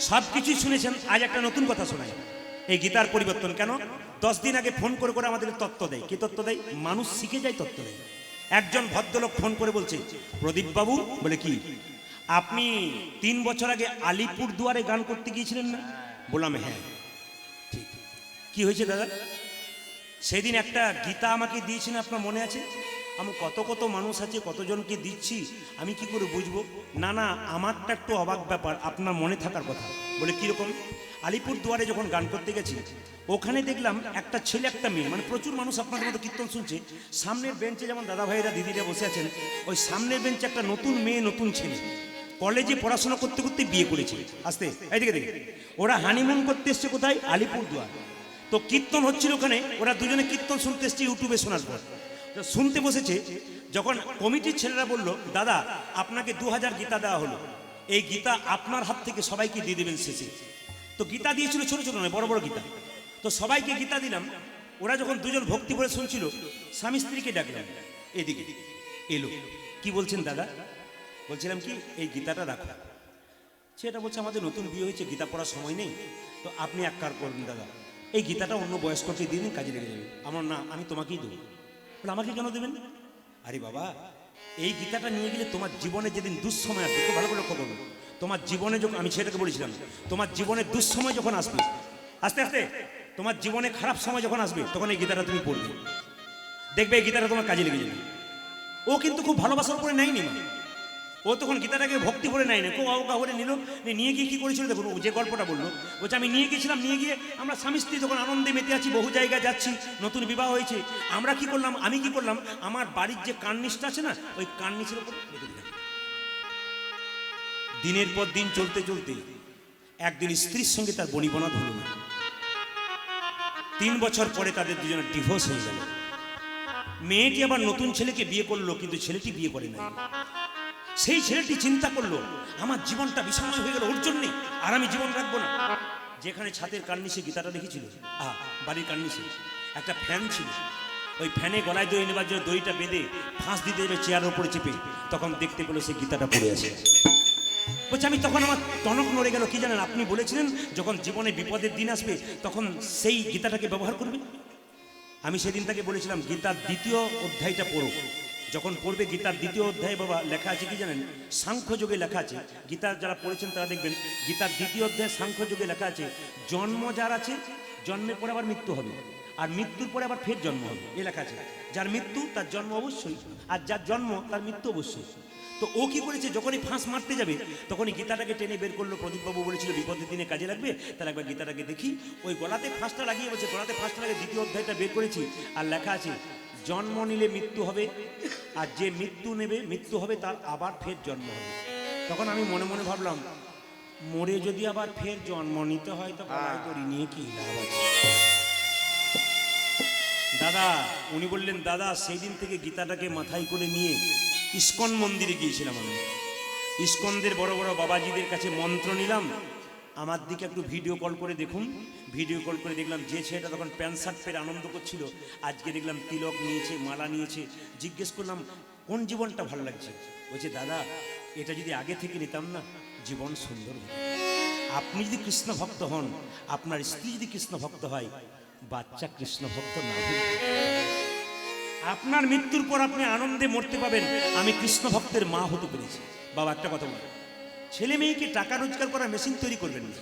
সব কিছুই শুনেছেন। আজ একটা নতুন কথা শোনায়, এই গীতার পরিবর্তন কেন? 10 দিন আগে ফোন করে আমাদের তত্ত্ব দেয়। কি তত্ত্ব দেয়? মানুষ শিখে যায়, তত্ত্ব দেয়। একজন ভদ্রলোক ফোন করে বলছে, প্রদীপ বাবু, বলে কি, আপনি 3 বছর আগে আলিপুর দুয়ারে গান করতে গিয়েছিলেন না? বললাম হ্যাঁ। ঠিক, কি হয়েছে দাদা? সেদিন একটা গীতা আমাকে দিয়েছেন, আপনার মনে আছে? আমি কত মানুষ আছে, কতজনকে দিচ্ছি, আমি কি করে বুঝবো? না, আমারটা একটু অবাক ব্যাপার, আপনার মনে থাকার কথা। বলে কিরকম? আলিপুর দুয়ারে যখন গান করতে গেছি, ওখানে দেখলাম একটা ছেলে একটা মেয়ে, মানে প্রচুর মানুষ আপনাদের মতো কীর্তন শুনছে। সামনের বেঞ্চে যেমন দাদা ভাইরা দিদিরা বসে আছেন, ওই সামনের বেঞ্চে একটা নতুন মেয়ে, নতুন ছেলে, কলেজে পড়াশোনা করতে করতে বিয়ে করেছে। আসতে এইদিকে দেখে, ওরা হানিমুন করতে এসছে কোথায়? আলিপুর দুয়ার। তো কীর্তন হচ্ছিল ওখানে, ওরা দুজনে কীর্তন শুনতে এসছে ইউটিউবে শোনার পর। শুনতে বসেছে, যখন কমিটির ছেলেরা বলল, দাদা আপনাকে 2000 গীতা দেওয়া হলো, এই গীতা আপনার হাত থেকে সবাইকে দিয়ে দেবেন শেষে। তো গীতা দিয়েছিল, ছোট ছোট নয়, বড় বড় গীতা। তো সবাইকে গীতা দিলাম। ওরা যখন দুজন ভক্তি করে শুনছিল, স্বামী স্ত্রীকে ডাকলাম, এদিকে এলো। কি বলছেন দাদা? বলছিলাম কি, এই গীতাটা রাখো। সেটা বলছে, আমাদের নতুন বিয়ে হয়েছে, গীতা পড়ার সময় নেই, তো আপনি এক কাজ করুন দাদা, এই গীতাটা অন্য বয়স্ককে দিয়ে দিন, কাজে লেগে যাবে। আমার না, আমি তোমাকেই দেবো। বলে আমাকে কেন দেবেন? আরে বাবা, এই গীতাটা নিয়ে গেলে তোমার জীবনে যেদিন দুঃসময় আসবে, খুব ভালো করে লক্ষ্য করবে, তোমার জীবনে যখন, আমি সেটাকে বলেছিলাম, তোমার জীবনে দুঃসময় যখন আসবে, আস্তে আস্তে তোমার জীবনে খারাপ সময় যখন আসবে, তখন এই গীতাটা তুমি পড়বে, দেখবে এই গীতাটা তোমার কাজে লেগে যাবে। ও কিন্তু খুব ভালোবাসার উপরে নেয়নি, মানে ও তখন গীতাটাকে ভক্তি করে নেয় না, খুব অবজ্ঞা করে নিল। নিয়ে গিয়ে কি করেছিল দেখুন, ও যে গল্পটা বললো, বলছে আমি নিয়ে গিয়েছিলাম, নিয়ে গিয়ে আমরা স্বামী স্ত্রী যখন আনন্দে মেতে আছি, বহু জায়গায় যাচ্ছি, নতুন বিবাহ হয়েছে, আমরা কি করলাম, আমি কি করলাম, আমার বাড়ির যে কার্নিশটা আছে না, ওই কার্নিশের উপর রেখে দিলাম। দিনের পর দিন চলতে চলতে একদিন স্ত্রীর সঙ্গে তার বনিবনা হলো না। 3 বছর পরে তাদের দুজনের ডিভোর্স হয়ে গেল। মেয়েটি আবার নতুন ছেলেকে বিয়ে করলো, কিন্তু ছেলেটি বিয়ে করে না। সেই ছেলেটি চিন্তা করলো, আমার জীবনটা বিষময় হয়ে গেল ওর জন্যে, আর আমি জীবন রাখবো না। যেখানে ছাদের কার্নিশে গীতাটা লিখেছিল, বাড়ির কার্নিশে একটা ফ্যান ছিল, ওই ফ্যানে গলায় দড়ি নেবার জন্য দড়িটা বেঁধে ফাঁস দিতে যাবে চেয়ারের উপরে চেপে, তখন দেখতে পেলো সেই গীতাটা পড়ে আছে। বলছে, আমি তখন আমার টনক নড়ে গেল। কি জানেন, আপনি বলেছিলেন যখন জীবনে বিপদের দিন আসবে, তখন সেই গীতাটাকে ব্যবহার করবে। আমি সেদিন তাকে বলেছিলাম, গীতার 2য় অধ্যায়টা পড়ো। যখন পড়বে গীতার 2য় অধ্যায়ে, বাবা লেখা আছে কি জানেন, সাংখ্যযোগে লেখা আছে। গীতার যারা পড়েছেন তারা দেখবেন, গীতার 2য় অধ্যায়ে সাংখ্যযোগে লেখা আছে, জন্ম যার আছে, জন্মের পরে আবার মৃত্যু হবে, আর মৃত্যুর পরে আবার ফের জন্ম হবে, এ লেখা আছে। যার মৃত্যু তার জন্ম অবশ্যই, আর যার জন্ম তার মৃত্যু অবশ্যই। তো ও কি করেছে, যখনই ফাঁস মারতে যাবে তখনই গীতাটাকে টেনে বের করলো। প্রদীপবাবু বলেছিল বিপদের দিনে কাজে লাগবে, তাহলে একবার গীতাটাকে দেখি। ওই গলাতে ফাঁসটা লাগিয়ে বলছে, গলাতে ফাঁসটা লাগিয়ে দ্বিতীয় অধ্যায়টা বের করেছি, আর লেখা আছে জন্ম নিলে মৃত্যু হবে, আর যে মৃত্যু নেবে, মৃত্যু হবে তার আবার ফের জন্ম হবে। তখন আমি মনে মনে ভাবলাম, মরে যদি আবার ফের জন্ম নিতে হয় তো গলায় করি নিয়ে কি লাভ আছে। দাদা উনি বললেন, দাদা সেই দিন থেকে গীতাটাকে মাথায় করে নিয়ে ইস্কন মন্দিরে গিয়েছিলাম আমি। ইস্কনদের বড় বড় বাবাজিদের কাছে মন্ত্র নিলাম, আমার দিকে একটু ভিডিও কল করে দেখুন। ভিডিও কল করে দেখলাম যে ছেলেটা তখন প্যান্ট শার্ট পেরে আনন্দ করছিল, আজকে দেখলাম তিলক নিয়েছে, মালা নিয়েছে। জিজ্ঞেস করলাম কোন জীবনটা ভালো লাগছে, বলছে দাদা এটা যদি আগে থেকে নিতাম না জীবন সুন্দর হতো। আপনি যদি কৃষ্ণ ভক্ত হন, আপনার স্ত্রী যদি কৃষ্ণ ভক্ত হয়, বাচ্চা কৃষ্ণ ভক্ত না হলে আপনার মৃত্যুর পর আপনি আনন্দে মরতে পাবেন, আমি কৃষ্ণ ভক্তের মা হতে পেরেছি। বাবা একটা কথা বলি, ছেলে মেয়েকে টাকা রোজগার করা মেশিন তৈরি করবেন না।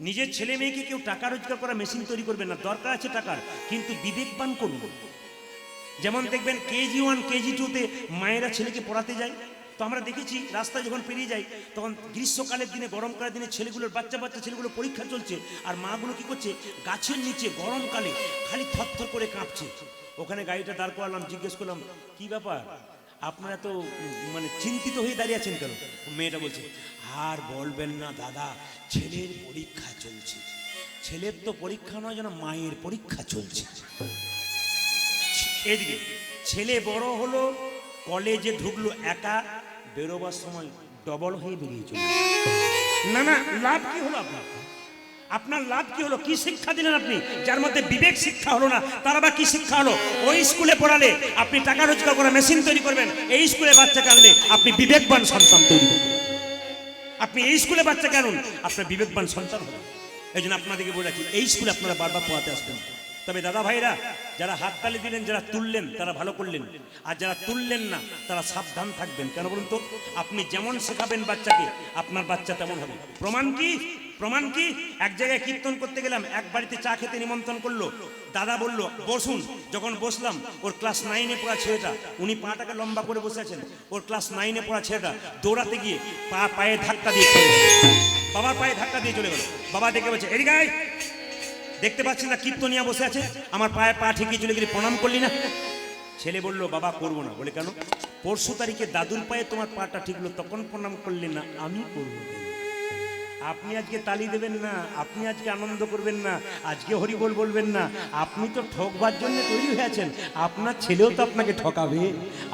নিজের ছেলে মেয়েকে কেউ টাকা রোজগার করা মেশিন তৈরি করবেন না। দরকার আছে টাকার, কিন্তু বিবেকবান করুন। যেমন দেখবেন KG1 KG2-তে মায়েরা ছেলেকে পড়াতে যায়, তো আমরা দেখেছি রাস্তায় যখন পেরিয়ে যাই তখন গ্রীষ্মকালের দিনে, গরমকালের দিনে ছেলেগুলোর বাচ্চা ছেলেগুলো পরীক্ষা চলছে, আর মাগুলো কি করছে, গাছের নিচে গরমকালে খালি থরথর করে কাঁপছে। ওখানে গাড়িটা দাঁড় করালাম, জিজ্ঞেস করলাম কি ব্যাপার, আপনারা তো মানে চিন্তিত হয়ে দাঁড়িয়ে আছেন কেন? মেয়েটা বলছে, আর বলবেন না দাদা, ছেলের পরীক্ষা চলছে। ছেলের তো পরীক্ষা নয়, যেন মায়ের পরীক্ষা চলছে। এদিকে ছেলে বড় হলো, কলেজে ঢুকলো একা, বেরোবার সময় ডবল হয়ে বেরিয়ে চলে। না না, লাভ কি হলো আপনার? আপনার লাভ কি হলো? কি শিক্ষা দিলেন আপনি? যার মধ্যে বিবেক শিক্ষা হলো না, তার আবার কি শিক্ষা হলো? ওই স্কুলে পড়ালে আপনি টাকা রোজগার করা মেশিন তৈরি করবেন, এই স্কুলে বাচ্চাকে আনলে আপনি বিবেকবান সন্তান তৈরি করবেন। আপনি এই স্কুলে বাচ্চাকে আনুন, আপনার বিবেকবান সন্তান হবে। এই জন্য আপনাদেরকে বলে রাখি, এই স্কুলে আপনারা বারবার পড়াতে আসবেন। তবে দাদা ভাইরা, যারা হাততালি দিলেন, যারা তুললেন তারা ভালো করলেন, আর যারা তুললেন না তারা সাবধান থাকবেন। কেন বলুন তো? আপনি যেমন শেখাবেন বাচ্চাকে, আপনার বাচ্চা তেমন হবে। প্রমাণ কি? প্রমাণ কি? এক জায়গায় কীর্তন করতে গেলাম, এক বাড়িতে চা খেতে নিমন্ত্রণ করলো। দাদা বলল বসুন, যখন বসলাম ওর ক্লাস 9-এ পড়া ছেলেটা, উনি পাটাকে লম্বা করে বসে আছেন, ওর ক্লাস 9-এ পড়া ছেলেটা দৌড়াতে গিয়ে পায়ে ধাক্কা দিয়ে চলে গেল। বাবার পায়ে ধাক্কা দিয়ে চলে গেল। বাবা দেখে বলছে, এদিকে আয়, দেখতে পাচ্ছি না কীর্তনিয়া বসে আছে, আমার পায়ে পা ঠেকিয়ে চলে গেলে প্রণাম করলি না? ছেলে বলল বাবা করবো না। বলে কেন? পরশু তারিখে দাদুর পায়ে তোমার পাটা ঠিকলো, তখন প্রণাম করলি না, আমি করবো। আপনি আজকে তালি দেবেন না, আপনি আজকে আনন্দ করবেন না, আজকে হরিবোল বলবেন না, আপনি তো ঠকবার জন্য তৈরি হয়েছেন, আপনার ছেলেও তো আপনাকে ঠকাবে।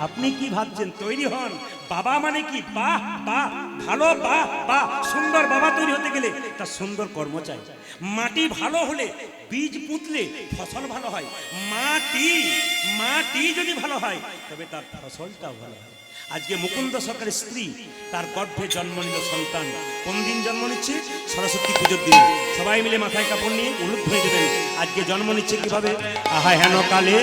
আপনি কি ভাবছেন? তৈরি হন। বাবা মানে কি? বাহ বাহ, ভালো, বাহ বাহ, সুন্দর বাবা তৈরি হতে গেলে তার সুন্দর কর্ম চাই। মাটি ভালো হলে, বীজ পুঁতলে ফসল ভালো হয়। মাটি যদি ভালো হয় তবে তার ফসলটাও ভালো হয়। আজকে মুকুন্দ সরকারের স্ত্রী, তার গর্ভে জন্ম নিল সন্তান। কোন দিন জন্ম নিচ্ছে? সরস্বতী পুজোর দিন। সবাই মিলে মাথায় কাপড় নিয়ে উলুদ হয়ে দেবেন। আজকে জন্ম নিচ্ছে কিভাবে? আহায় হেন কালে,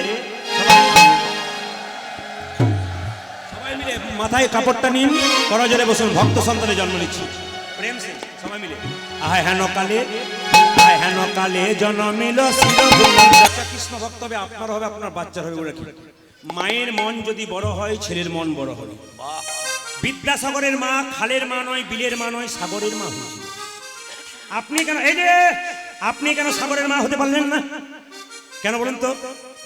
সবাই মিলে মাথায় কাপড়টা নিন, করজোরে বসুন, ভক্ত সন্তানের জন্ম নিচ্ছি। প্রেম সে সবাই মিলে আহায় হেন কালে, আহায় হেন কালে জন্মিল বাচ্চা কৃষ্ণ ভক্ত হবে, আপনার হবে, আপনার বাচ্চার হবে। বলে মায়ের মন যদি বড় হয়, ছেলের মন বড় হবে। বিদ্যাসাগরের মা খালের মা নয়, বিলের মা নয়, সাগরের মা হয়েছিল। আপনি কেন, এই যে আপনি কেন সাগরের মা হতে পারলেন না? কেন বলুন তো?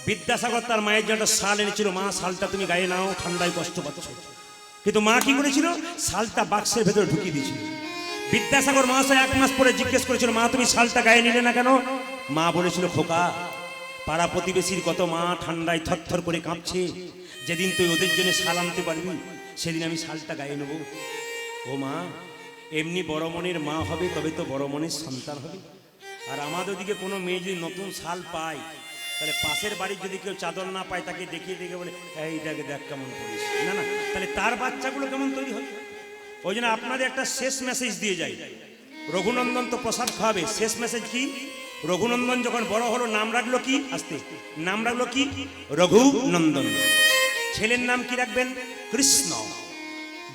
বিদ্যাসাগর তার মায়ের জন্য শাল এনেছিল, মা শালটা তুমি গায়ে নাও, ঠান্ডায় কষ্ট পাচ্ছ। কিন্তু মা কি করেছিল? শালটা বাক্সের ভেতরে ঢুকিয়ে দিয়েছিল। বিদ্যাসাগর মহাশয় 1 মাস পরে জিজ্ঞেস করেছিল, মা তুমি শালটা গায়ে নিলে না কেন? মা বলেছিল, খোকা, পাড়া প্রতিবেশীর কত মা ঠান্ডায় থরথর করে কাঁপছে, যেদিন তুই ওদের জন্য শাল আনতে পারবি সেদিন আমি শালটা গায়ে নেব। ও মা, এমনি বড় মনের মা হবে তবে তো বড় মনের সন্তান হবে। আর আমাদের দিকে কোনো মেয়ে যদি নতুন শাল পায়, তাহলে পাশের বাড়ির যদি কেউ চাদর না পায়, তাকে দেখিয়ে দেখে বলে, এই দেখে দেখ কেমন করিস, না না, তাহলে তার বাচ্চাগুলো কেমন তৈরি হবে? ওই জন্য আপনাদের একটা শেষ মেসেজ দিয়ে যাই। রঘুনন্দন তো প্রসাদ খাওয়াবে, শেষ মেসেজ কি? রঘুনন্দন যখন বড় হলো নাম রাখলো কি? আস্তে নাম রাখলো কি? রঘুনন্দন। ছেলের নাম কি রাখবেন? কৃষ্ণ,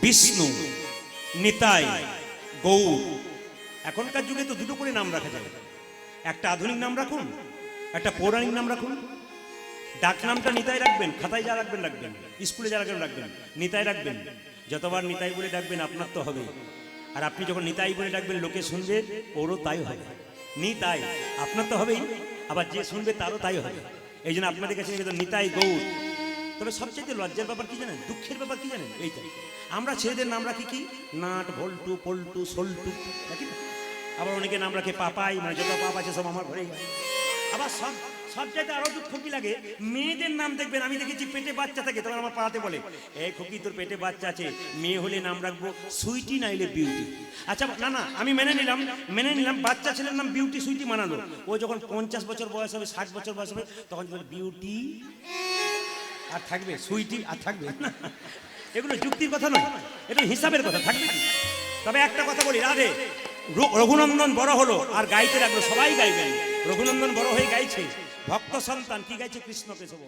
বিষ্ণু, নিতাই, গৌর। এখনকার যুগে তো দুটো করে নাম রাখা যায়, একটা আধুনিক নাম রাখুন, একটা পৌরাণিক নাম রাখুন। ডাক নামটা নিতাই রাখবেন, খাতায় যা রাখবেন রাখবেন, স্কুলে যা রাখবেন রাখবেন, নিতাই রাখবেন। যতবার নিতাই বলে ডাকবেন আপনার তো হবে। আর আপনি যখন নিতাই বলে ডাকবেন লোকে শুনবে, ওরও তাই হবে। নিতাই আপনার তো হবেই, আবার যে শুনবে তারও তাই হবে। এই জন্য আপনাদের কাছে নিবেদন, নিতাই গৌর। তবে সবচেয়ে লজ্জার ব্যাপার কি জানেন, দুঃখের ব্যাপার কি জানেন, এইটাই আমরা ছেলেদের নাম রাখি কি নাট, ভল্টু, পল্টু, সল্টু, নাকি না? আবার অনেকে নাম রাখে পাপাই, মানে যত পাপ আছে সব আমার ঘরে যায়। আবার সব জায়গায় আরো দুঃখ কি লাগে, মেয়েদের নাম দেখবেন, আমি দেখেছি পেটে বাচ্চা থাকে, তখন আমার পাড়াতে বলে, এই খোকি তোর পেটে বাচ্চা আছে, মেয়ে হলে নাম রাখবো সুইটি নাইলে বিউটি। আচ্ছা না আমি মেনে নিলাম বাচ্চা ছেলের নাম বিউটি সুইটি মানালো। ও যখন 50 বছর বয়স হবে, 60 বছর বয়স হবে, তখন বিউটি আর থাকবে, সুইটি আর থাকবে না। এগুলো যুক্তির কথা নয়, এটা হিসাবের কথা, থাকবে কি? তবে একটা কথা বলি, রাধে রঘুনন্দন বড় হলো আর গাইতে লাগলো, সবাই গাইবেন। রঘুনন্দন বড় হয়ে গাইছে, ভক্ত সন্তান কি গাইছে, কৃষ্ণ কেশব।